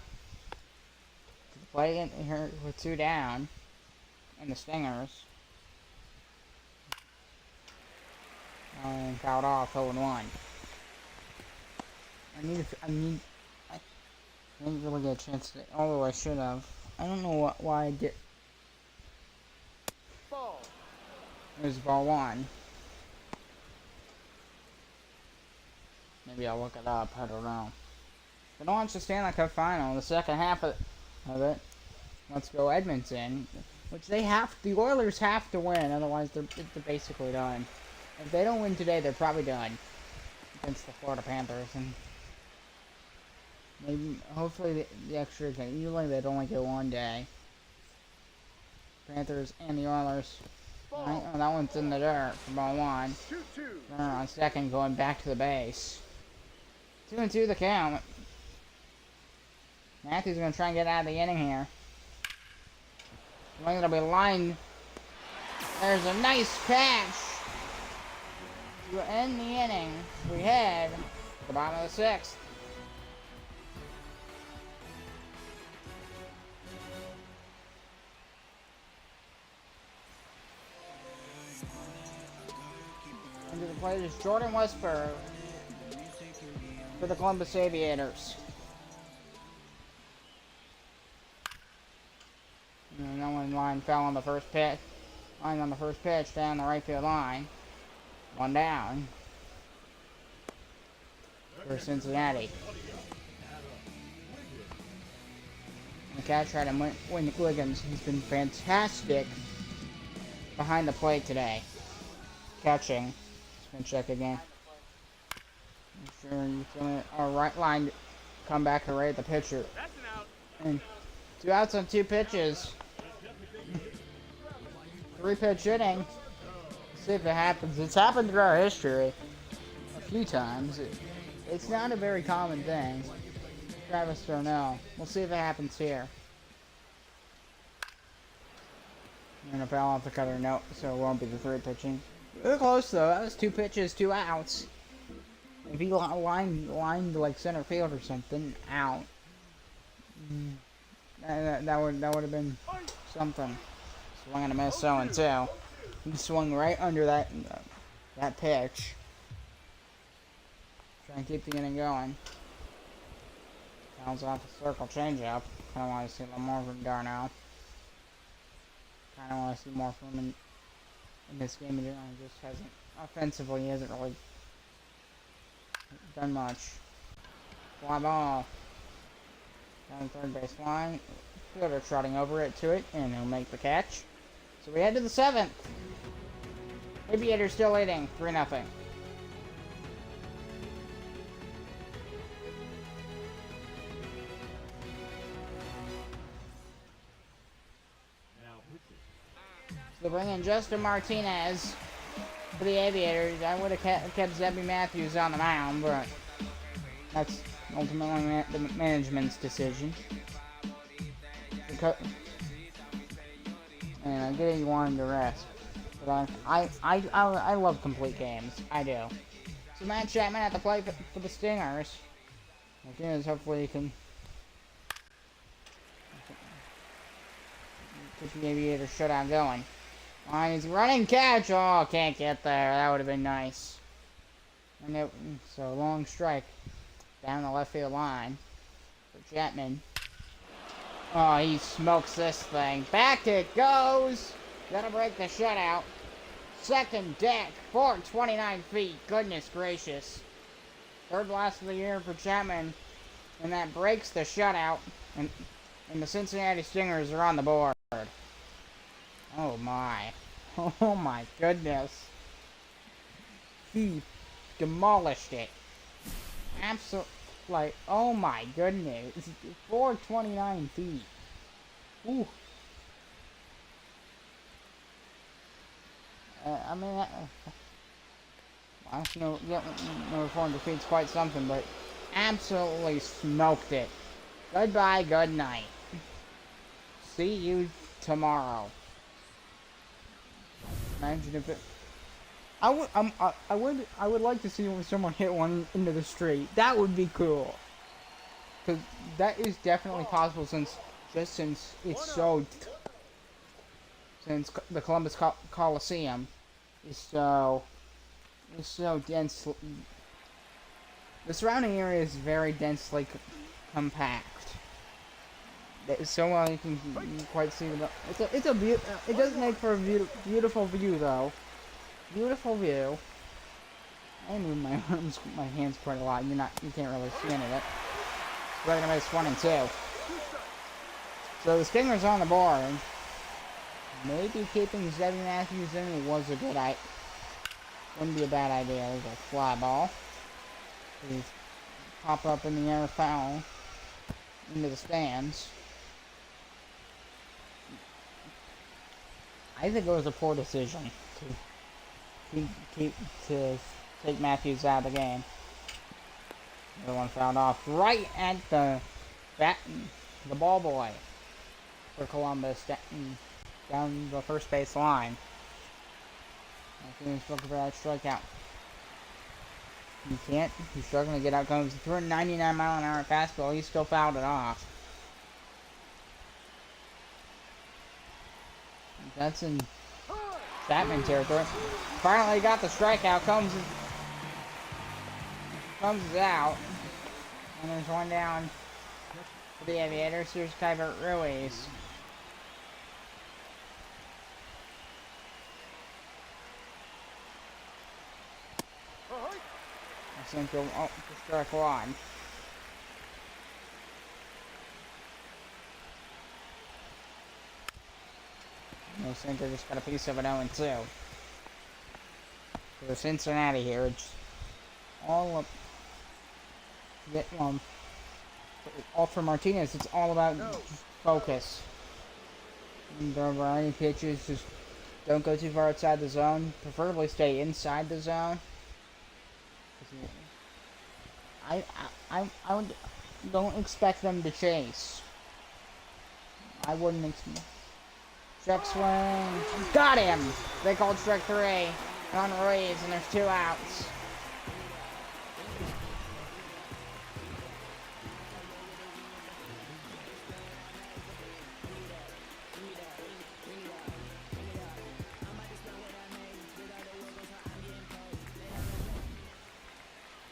to the plate here with 2 down. And the Stingers. And fouled off 0-1. I didn't really get a chance to, although I should have. I don't know why I did. Ball. There's ball 1. Maybe I'll look it up, I don't know. But I watch the Stanley Cup final, the second half of it. Let's go Edmonton. Which the Oilers have to win, otherwise they're basically done. If they don't win today, they're probably done against the Florida Panthers, and maybe, hopefully, the extra game. Usually they'd only get 1 day. Panthers and the Oilers. Right? Oh, that one's in the dirt for ball 1. 2-2. Runner on second, going back to the base. 2-2 the count. Matthews gonna try and get out of the inning here. It'll be lined. There's a nice catch to end the inning. We head to the bottom of the 6th. Into the plate is Jordan Westberg for the Columbus Aviators. And no one line fell on the first pitch. Line on the first pitch down the right field line. 1 down for Cincinnati. The catcher had Wayne Wiggins. He's been fantastic behind the plate today. Catching. Just gonna check again. Make sure you feel it. Our right line come back and rate the pitcher. That's an out. And 2 outs on 2 pitches. 3-pitch inning. Let's see if it happens. It's happened through our history a few times. It's not a very common thing. Travis Darnell. We'll see if it happens here. And a foul off the cutter. Nope, so it won't be the 3 pitching. Really close though. That was 2 pitches, 2 outs. If he lined like center field or something out, that would have been something. Swung and a miss, 0-2. He swung right under that pitch. Try and keep the inning going. Fouls off the circle changeup. Kind of want to see a little more from Darnell. kind of want to see more from him in this game. He just hasn't, offensively, he hasn't really done much. Fly ball. Down the third base line. Fielder trotting over it to it, and he'll make the catch. So we head to the 7th. Aviators still leading, 3-0. Now pitching. So bring in Justin Martinez for the Aviators. I would have kept Zebby Matthews on the mound, but that's ultimately the management's decision. And I get he wanted to rest, but I love complete games. I do. So Matt Chapman at the plate for the Stingers. Martinez, hopefully he can get the Aviator shutout going. He's running catch. Oh, can't get there. That would have been nice. And so long strike down the left field line for Chapman. Oh, he smokes this thing. Back it goes. Gonna break the shutout. Second deck, 429 feet. Goodness gracious. Third last of the year for Chapman. And that breaks the shutout. And the Cincinnati Stingers are on the board. Oh my. Oh my goodness. He demolished it. Absolutely. Like, oh my goodness. 429 feet. Ooh. I mean, I don't know, no 400 feet's quite something, but absolutely smoked it. Goodbye, good night. See you tomorrow. Imagine if it. I would like to see when someone hit one into the street. That would be cool. Cause that is definitely possible since it's so. Since the Columbus Coliseum is so dense. The surrounding area is very densely compact. So you can quite see the. It does make for a beautiful view though. Beautiful view. I move my hands quite a lot. You can't really see any of it. Right gonna miss 1 and 2. So the Stingers on the board. Maybe keeping Zebby Matthews in was a good idea. Wouldn't be a bad idea. There's a fly ball. He's pop up in the air, foul into the stands. I think it was a poor decision to take Matthews out of the game. The one fouled off right at the ball boy for Columbus down the first base line. He's looking for that strikeout. He can't. He's struggling to get out. Comes 299 mile an hour fastball. He still fouled it off. That's in Chapman territory. Finally got the strikeout. Comes out. And there's one down for the Aviators. Here's Kyvert Ruiz. Central to strike one. No center just got a piece of it 0-2. For Cincinnati here, it's all up. All for Martinez. It's all about focus. And there are any pitches, just don't go too far outside the zone. Preferably stay inside the zone. I don't expect them to chase. I wouldn't expect. Check swing. Got him! They called strike 3 on Ruiz, and there's 2 outs.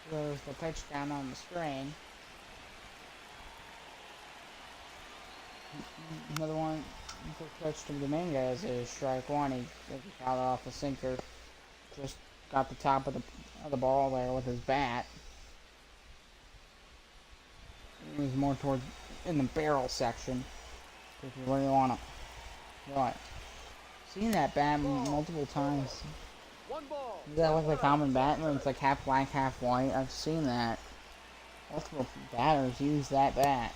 There's the pitch down on the screen. Another one Pitch to Dominguez is strike one. He got it off the sinker. Just got the top of the ball there with his bat. It was more towards in the barrel section. If you really want to. Right. Seen that bat multiple times. Does that look like common bat? It's like half black, half white. I've seen that. Multiple batters use that bat.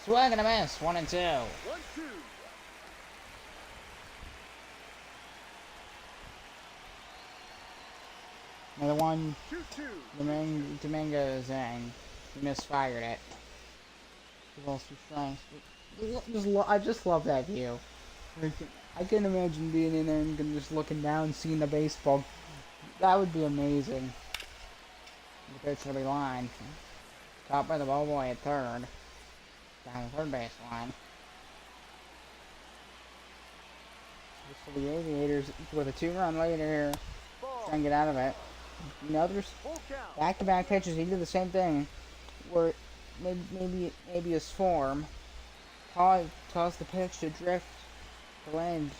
Swing and a miss. 1 and 2. 1-2. Another one. 2-2. Dominguez and he misfired it. He lost 2 strikes. I just love that view. I can imagine being in there and just looking down, seeing the baseball. That would be amazing. The pitch will be lined. Caught by the ball boy at third. Down the third base line. This for the Aviators with a 2-run lead here. Try and get out of it. Another back-to-back pitches. He did the same thing. Where maybe his form caused the pitch to drift the lanes.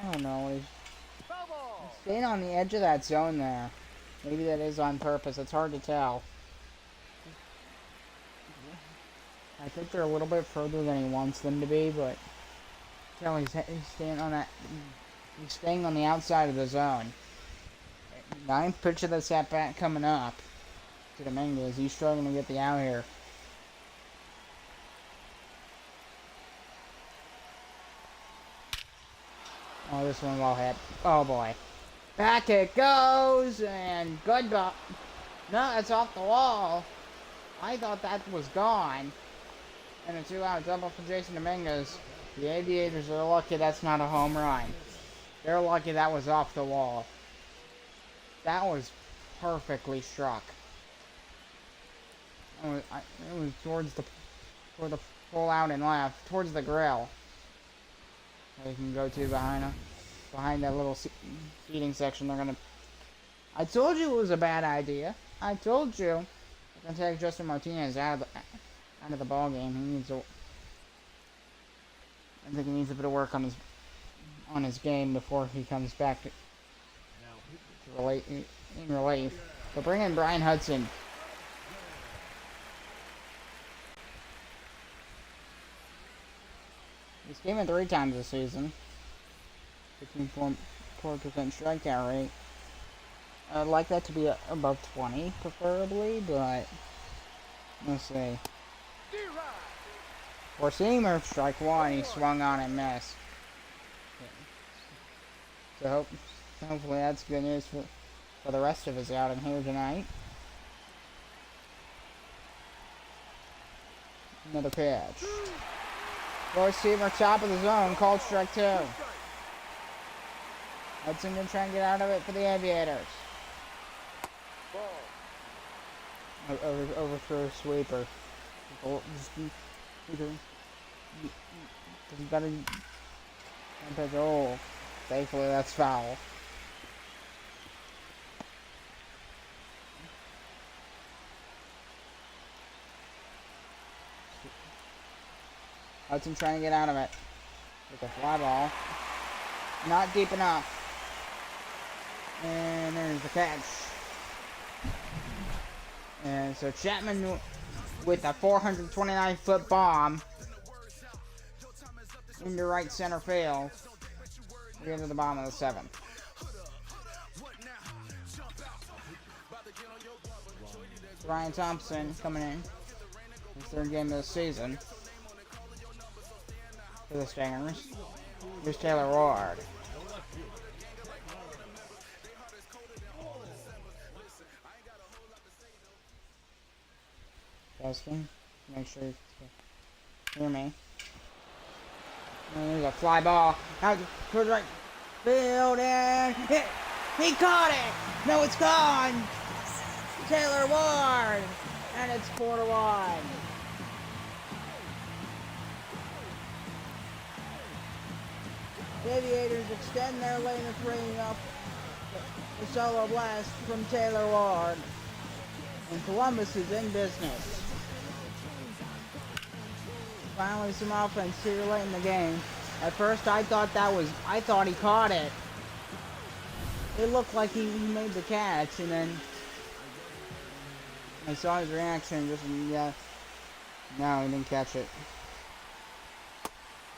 I don't know. He's staying on the edge of that zone there. Maybe that is on purpose. It's hard to tell. I think they're a little bit further than he wants them to be, but he's staying on that. He's staying on the outside of the zone. 9th pitch of this at bat coming up to Dominguez. He's struggling to get the out here. Oh, this one well hit. Oh boy. Back it goes, and goodbye. No, it's off the wall. I thought that was gone. And a 2-out double for Jason Dominguez. The Aviators are lucky that's not a home run. They're lucky that was off the wall. That was perfectly struck. It was towards the full out and left, towards the grill. They can go to behind that little seating section. They're gonna. I told you it was a bad idea. I told you. They're gonna take Justin Martinez out of the ball game. He needs to. I think he needs a bit of work on his game before he comes back to in relief. But bring in Brian Hudson. He's came in 3 times this season. 15.4% strikeout rate. I'd like that to be above 20, preferably, but we'll see. Four-seamer, strike 1. He swung on and missed. So hopefully that's good news for the rest of his outing here tonight. Another pitch. Four-seamer, top of the zone, called strike 2. Hudson gonna try and get out of it for the Aviators. Overthrow a sweeper. He's got to pitch. Oh, thankfully that's foul. Hudson trying to get out of it with a fly ball. Not deep enough. And there's the catch. And so Chapman with a 429-foot bomb into right center field. We get to the bottom of the 7th. Ryan Thompson coming in. His 3rd game of the season for the Stingers. Here's Taylor Ward. Testing. Make sure you hear me. And there's a fly ball out towards right field and hit. He caught it. No, it's gone. Taylor Ward, and it's 4-1. The Aviators extend their lane of 3 up the solo blast from Taylor Ward, and Columbus is in business. Finally some offense here late in the game. At first I thought he caught it. It looked like he made the catch, and then I saw his reaction, just, yeah, no, he didn't catch it.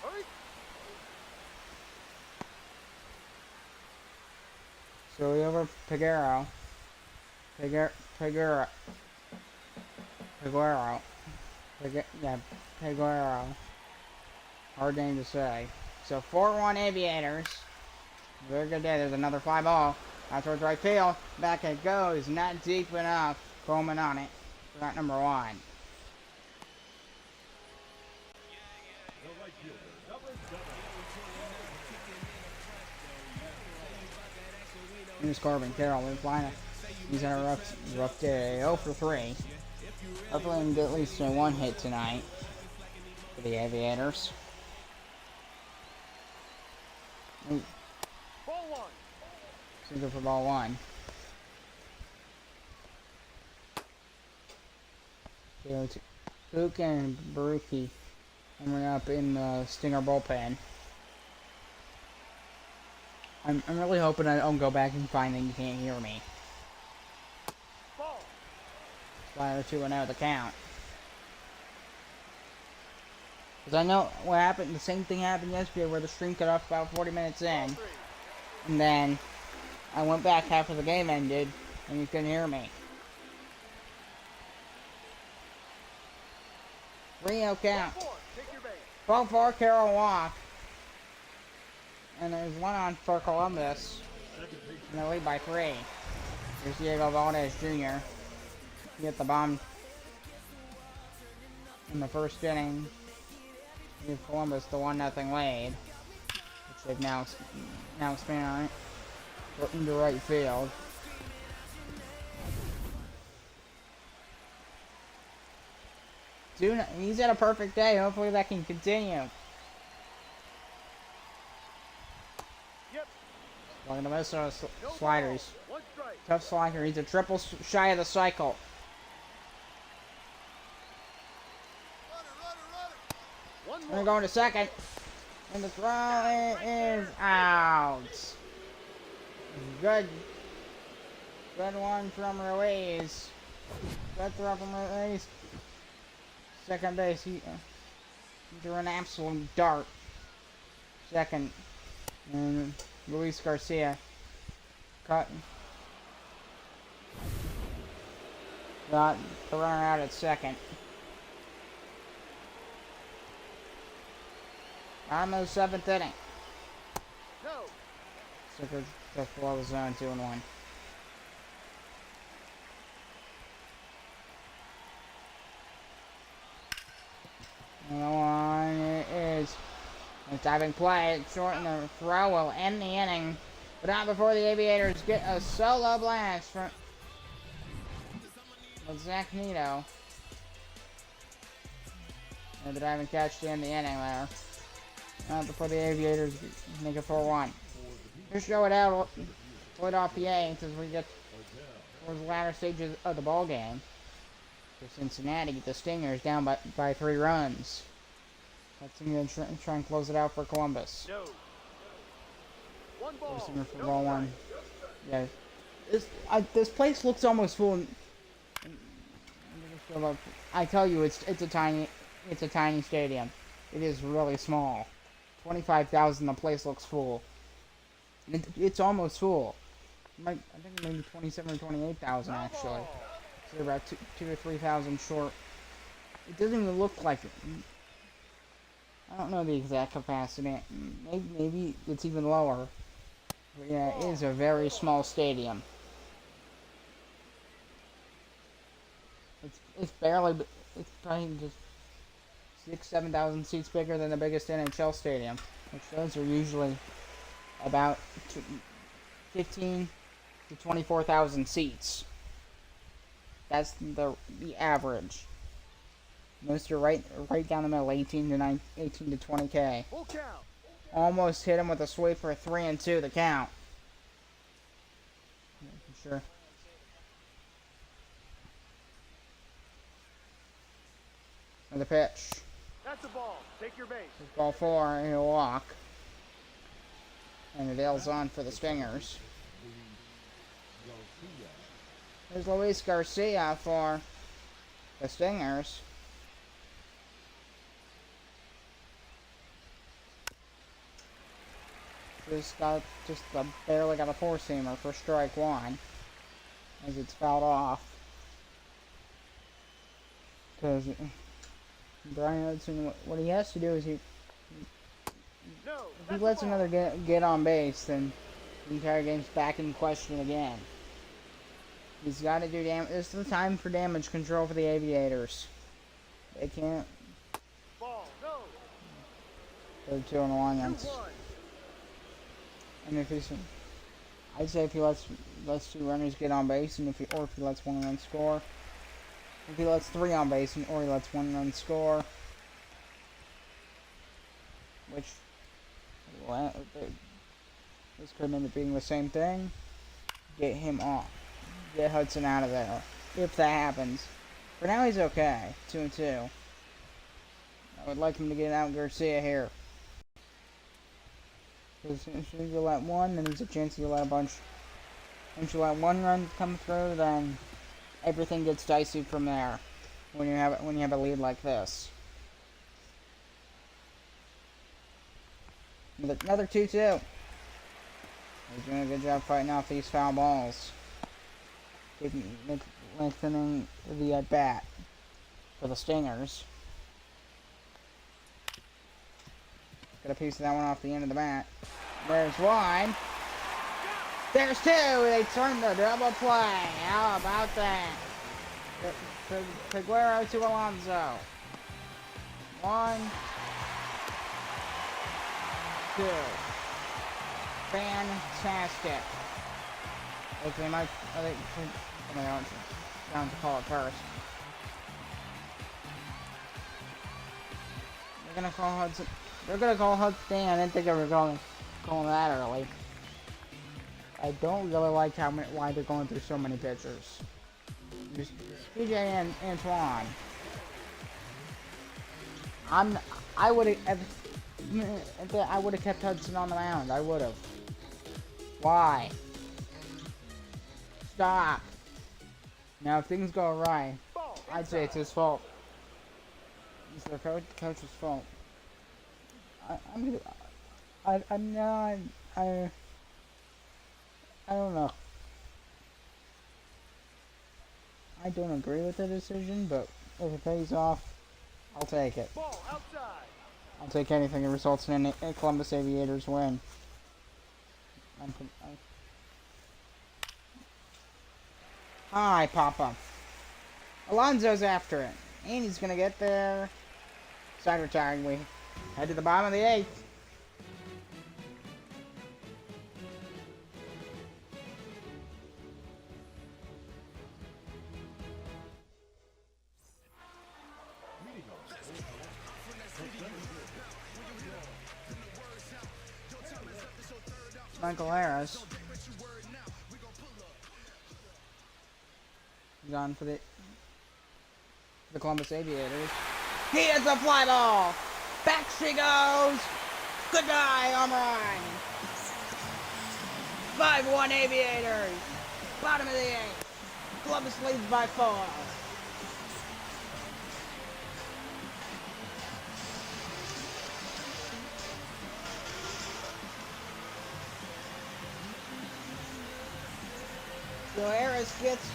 Hurry. So we over Peguero. Peguero. Hard name to say. So 4-1 Aviators. Very good day. There's another fly ball. Out towards right field. Back it goes. Not deep enough. Coleman on it. Shot number 1. Here's Corbin Carroll. He's had a rough day. 0 for 3. Hopefully he can get at least 1 hit tonight for the Aviators. Ball 1. Single for ball 1. So it's Cook and Baruki coming up in the Stinger bullpen. I'm really hoping I don't go back and find that you can't hear me. Ball. Slider 2-0 the count. Because I know what happened, the same thing happened yesterday where the stream cut off about 40 minutes in. And then I went back after the game ended and you couldn't hear me. 3-0 count. Take your base. 12-4 Carroll walk. And there's 1 on for Columbus. And they lead by 3. Here's Diego Valdez Jr. He hit the bomb in the first inning. Give Columbus the 1-0 lead, which they've now expanded on it. Put into right field. Dude, he's had a perfect day. Hopefully that can continue. Yep. Looking to miss those sliders. 1 strike. Tough slider. He's a triple shy of the cycle. One We're more. going to second. And the throw is out. Good one from Ruiz. Good throw from Ruiz. Second base. He threw an absolute dart. Second. And Luis Garcia got the runner out at second. On the 7th inning. No. Sticker just below the zone, 2-1. And the one is a diving play. It's short, and the throw will end the inning. But not before the Aviators get a solo blast from Zach Nito. And the diving catch to end the inning there. Not before the Aviators make it 4-1. Just show it out, split off the eighth as we get towards the latter stages of the ball game. For Cincinnati, the Stingers down by 3 runs. Let's see them try and close it out for Columbus. No. 1 ball. Stinger for ball 1. Yeah, this place looks almost full. I tell you, it's a tiny stadium. It is really small. 25,000. The place looks full. It's almost full. I think maybe 27 or 28,000 actually. So they're about 2 or 3,000 short. It doesn't even look like it. I don't know the exact capacity. Maybe it's even lower. But yeah, it is a very small stadium. It's probably just 6,000-7,000 seats bigger than the biggest NHL stadium, which those are usually about 15 to 24,000 seats. That's the average. Most are right down the middle, 18 to 20K. Full count. Almost hit him with a sweep for 3-2 the count. Yeah, for sure. And the pitch. That's a ball. Take your base. Ball 4, he'll walk. And Adele's on for the Stingers. There's Luis Garcia for the Stingers. Barely got a four-seamer for strike one as it's fouled off. Because Brian Hudson, what he has to do is if he lets another get on base, then the entire game's back in question again. He's got to do damage. This is the time for damage control for the Aviators. They can't. Ball, no. They're 2-1. And if he's, I'd say if he lets two runners get on base, and if he lets one run score. If he lets three on base, or he lets one run score, which this could end up being the same thing. Get him off. Get Hudson out of there. If that happens. For now, he's okay. 2-2. I would like him to get out Garcia here. Because as soon as you let one, then there's a chance you let a bunch. Once you let one run come through, then everything gets dicey from there. When you have a lead like this. Another 2-2. He's doing a good job fighting off these foul balls. Lengthening the at-bat for the Stingers. Got a piece of that one off the end of the bat. There's one. There's two. They turned the double play. How about that? Peguero to Alonso. 1, 2. Fantastic. Okay, I think somebody else down to call it first. They're gonna call Hudson. They're gonna call Hudson. Dang, I didn't think they were calling that early. I don't really like why they're going through so many pitchers. Just PJ and Antoine. I would have kept Hudson on the mound. I would have. Why? Stop. Now, if things go right, I'd say it's his fault. It's the coach's fault. I'm not. I don't know. I don't agree with the decision, but if it pays off, I'll take it. Ball outside. I'll take anything that results in a Columbus Aviators win. Hi, Papa. Alonso's after it. And he's going to get there. Side retiring. We head to the bottom of the 8th. Michael Harris. He's on for the Columbus Aviators. He hits a fly ball. Back she goes. Good night, home run. 5-1 Aviators. Bottom of the 8th. Columbus leads by 4. So Harris gets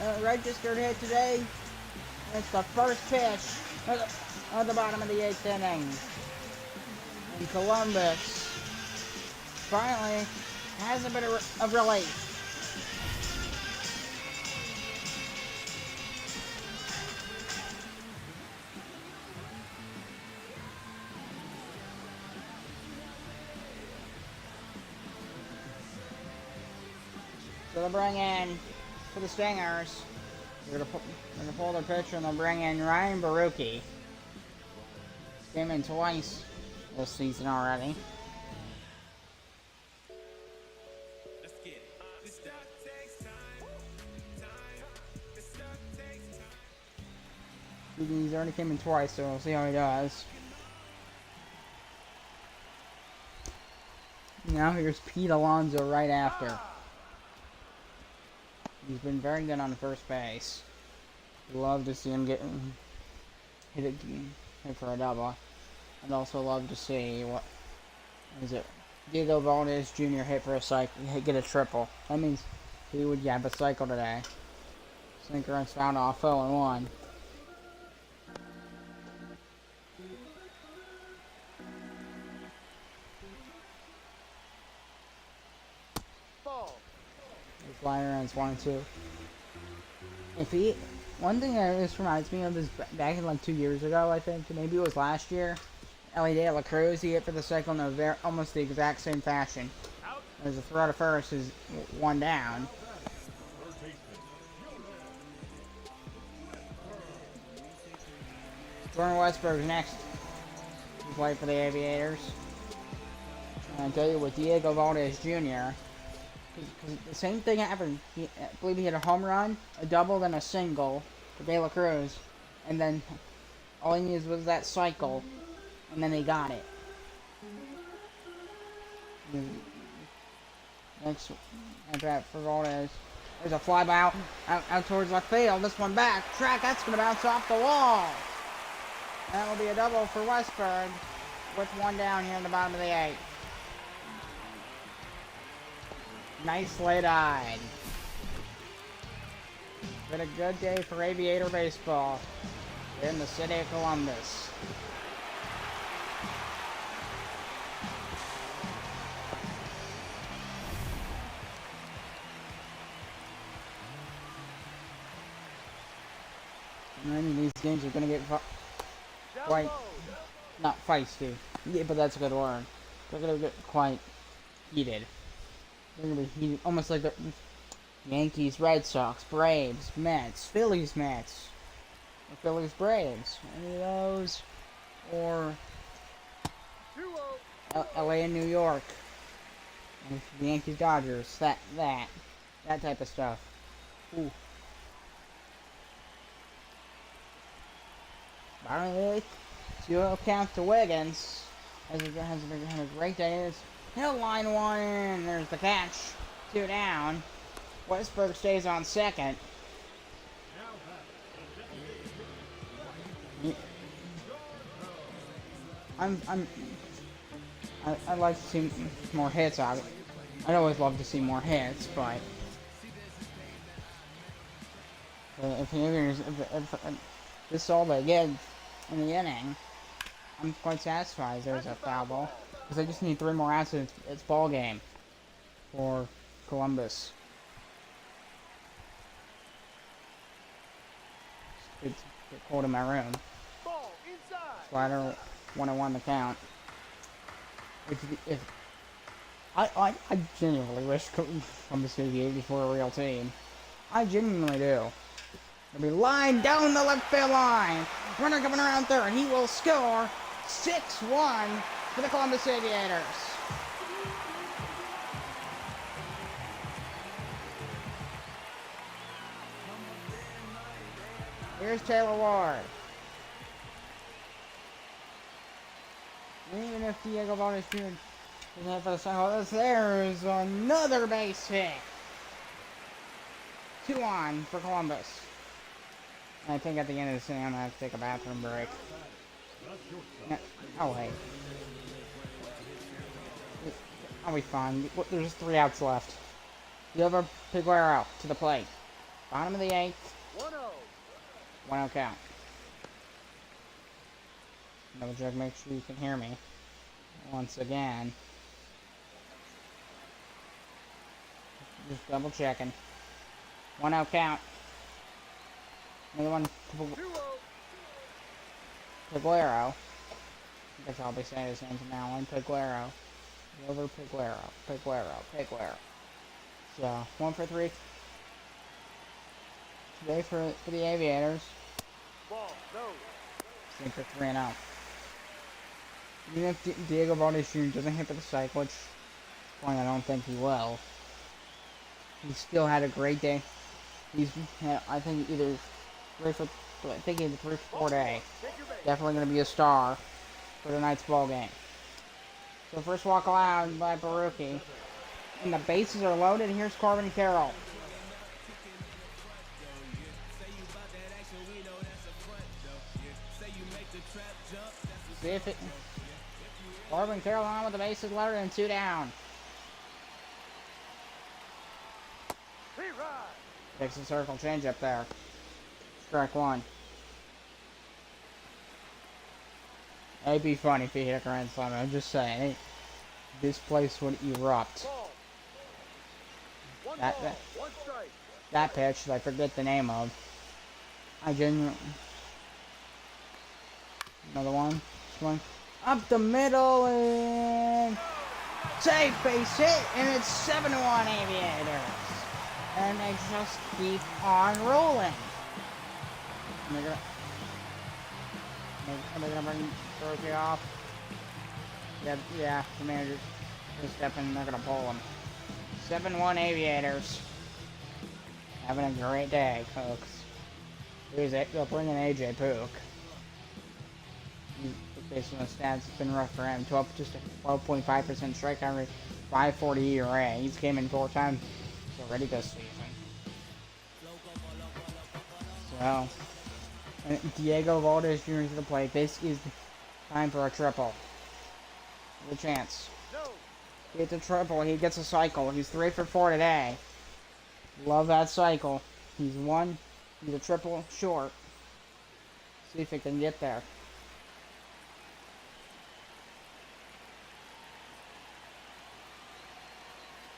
a registered hit today. It's the first pitch at the bottom of the 8th inning. And Columbus finally has a bit of relief. So they'll bring in, for the Stingers, they're going to pull their pitcher and they'll bring in Ryan Baruki. Came in twice this season already. He's already came in twice, so we'll see how he does. Now here's Pete Alonso right after. He's been very good on first base. Love to see him get hit for a double. I'd also love to see what is it? Diego Valdez Jr. hit for a cycle, get a triple. That means he would have a cycle today. Sinker and found off 0-1. Ball. The flyer ends 1-2. If he, one thing that this reminds me of is back in like 2 years ago, I think, maybe it was last year. Ellie De La Cruz, he hit for the cycle in almost the exact same fashion. There's a throw to first is one down. Jordan Westberg's next to play for the Aviators. And I tell you, with Diego Valdez Jr., because the same thing happened. I believe he had a home run, a double, then a single for De La Cruz. And then all he needed was that cycle. And then he got it. Next at bat for Valdez. There's a fly by out towards left field. This one back. Track, that's going to bounce off the wall. That will be a double for Westberg with one down here in the bottom of the 8th. Nicely done. Been a good day for Aviator baseball in the city of Columbus. And these games are going to get quite, not feisty, yeah, but that's a good word. They're going to get quite heated. They're going to be heated, almost like the Yankees, Red Sox, Braves, Mets, Phillies, Mets, or Phillies, Braves. Any of those, or LA and New York, and the Yankees, Dodgers, that type of stuff. Ooh. Bottom of the 8th, 2-0 count to Wiggins. Has a great day. He'll line one in. There's the catch. 2 down. Westberg stays on second. I'd like to see more hits out of it. I'd always love to see more hits, but if this is all they get in the inning, I'm quite satisfied there's a foul ball. Because I just need 3 more outs and it's ball game for Columbus. It's cold in my room. Slider 1-1 the count. If I genuinely wish Columbus could be 84 a real team. I genuinely do. It'll be lined down the left field line. Runner coming around third. He will score 6-1 for the Columbus Aviators. Here's Taylor Ward. And even if Diego Valdez Jr. doesn't have for the cycle, there's another base hit. 2 on for Columbus. I think at the end of this inning I'm going to have to take a bathroom break. No, oh, wait. I'll be fine. There's 3 outs left. Silver Piguero to the plate. Bottom of the 8th. 1-0 count. Double check, make sure you can hear me. Once again. Just double checking. 1-0 count. Another one. Piguero. I guess I'll be saying his name from now on. Piguero. Over Piguero. So, 1 for 3 today for the Aviators. Sinker 3-0. Even if Diego Valdez Jr. doesn't hit for the cycle, which point I don't think he will, he still had a great day. He's, I think, either 3 for 4 day. Definitely going to be a star for tonight's ball game. So first walk allowed by Baruki. And the bases are loaded. Here's Corbin Carroll. See if it... Corbin Carroll on with the bases loaded and 2 down. Takes a circle change up there. Strike 1. It'd be funny if he hit a grand slam. I'm just saying. This place would erupt. That pitch, I forget the name of. I genuinely... Another one. Swing. Up the middle and... Safe base hit! And it's 7-1 Aviators. And they just keep on rolling. Are they gonna bring Dorothy off? Yeah, the manager's gonna step in and they're gonna pull him. 7-1 Aviators. Having a great day, folks. They'll bring in AJ Pook. Based on the stats, it's been rough for him. Just a 12.5% strikeout rate, 5.40 ERA. He's came in 4 times already this season. So, Diego Valdez Jr. to the plate. This is time for a triple. The chance. He gets a triple. He gets a cycle. He's 3 for 4 today. Love that cycle. He's a triple short. See if he can get there.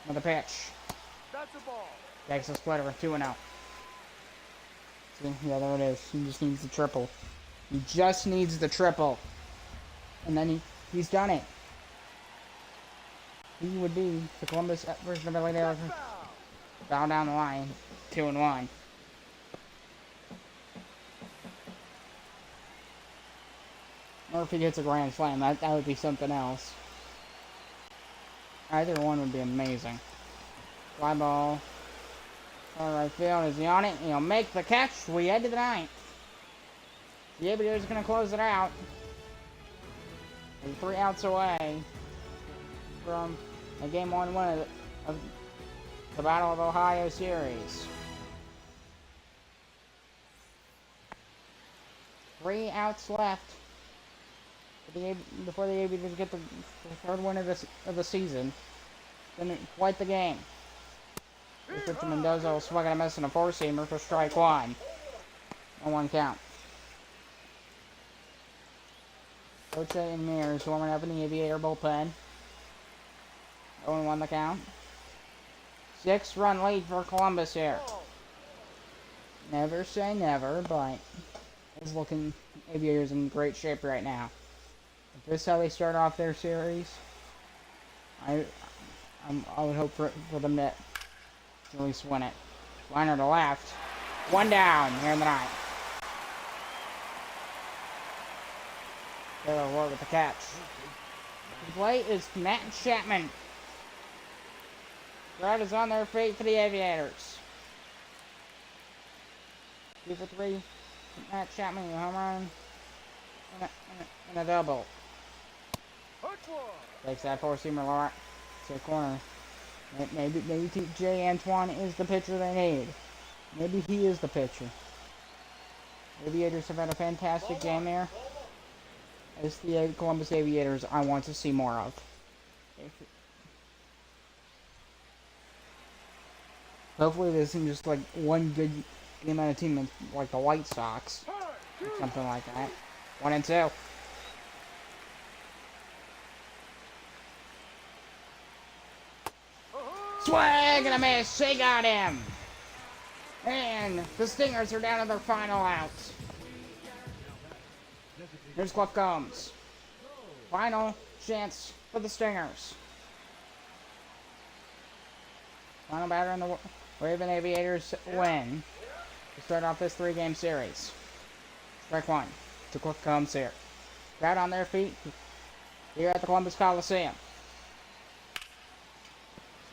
Another pitch. That's a ball. Takes a splitter with 2-0. See, yeah, there it is. He just needs the triple. He just needs the triple. And then he's done it. He would be the Columbus version of LA. Foul down the line. 2-1. Or if he gets a grand slam, that would be something else. Either one would be amazing. Fly ball. All right, field. Is he on it? He'll make the catch. We head to the 9th. The Aviators are going to close it out. We're 3 outs away from a Game 1 win of the Battle of Ohio series. 3 outs left before the Aviators get the 3rd win of the season. Then quite the game. Victor Mendoza will swing and a miss in a 4-seamer for strike 1. 1 count. Oche and Mears warming up in the Aviator bullpen. 0-1 the count. 6-run lead for Columbus here. Never say never, but it's looking Aviators in great shape right now. If this is how they start off their series, I would hope for them to at least win it. Liner to left. 1 down here in the 9th. Taylor Ward with the catch. The play is Matt Chapman. Crowd is on their feet for the Aviators. 2 for 3. Matt Chapman, a home run and a double. Takes that 4-seamer lower to the corner. Maybe Jay Antoine is the pitcher they need. Maybe he is the pitcher. Aviators have had a fantastic game here. It's the Columbus Aviators I want to see more of. Hopefully this isn't just like one good game out of team like the White Sox. Or something like that. 1-2. Swing and a miss. They got him. And the Stingers are down to their final out. Here's Cliff Combs. Final chance for the Stingers. Final batter in the Raven Aviators win to start off this 3-game series. Strike 1 to Cliff Combs here. Crowd on their feet here at the Columbus Coliseum.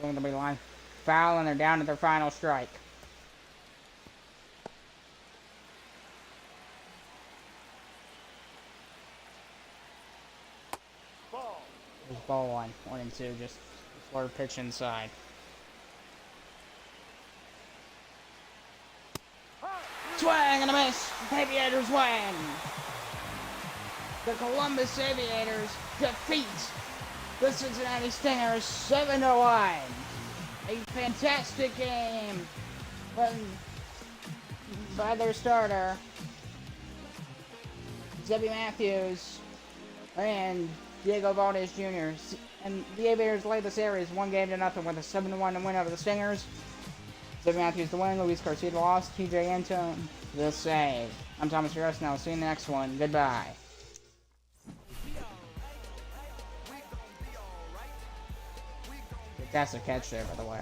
Swing to be line. Foul, and they're down to their final strike. ball one. 1 and 2, just slow pitch inside. Swing and a miss. Aviators win. The Columbus Aviators defeat the Cincinnati Stingers 7-1. A fantastic game by their starter, Zebby Matthews and Diego Valdez Jr. And the Aviators led the series 1-0 with a 7-1 win over the Stingers. Zebby Matthews the win, Luis Garcia the loss, TJ Antone the save. I'm Thomas Rios, and I'll see you in the next one. Goodbye. Fantastic catch there, by the way.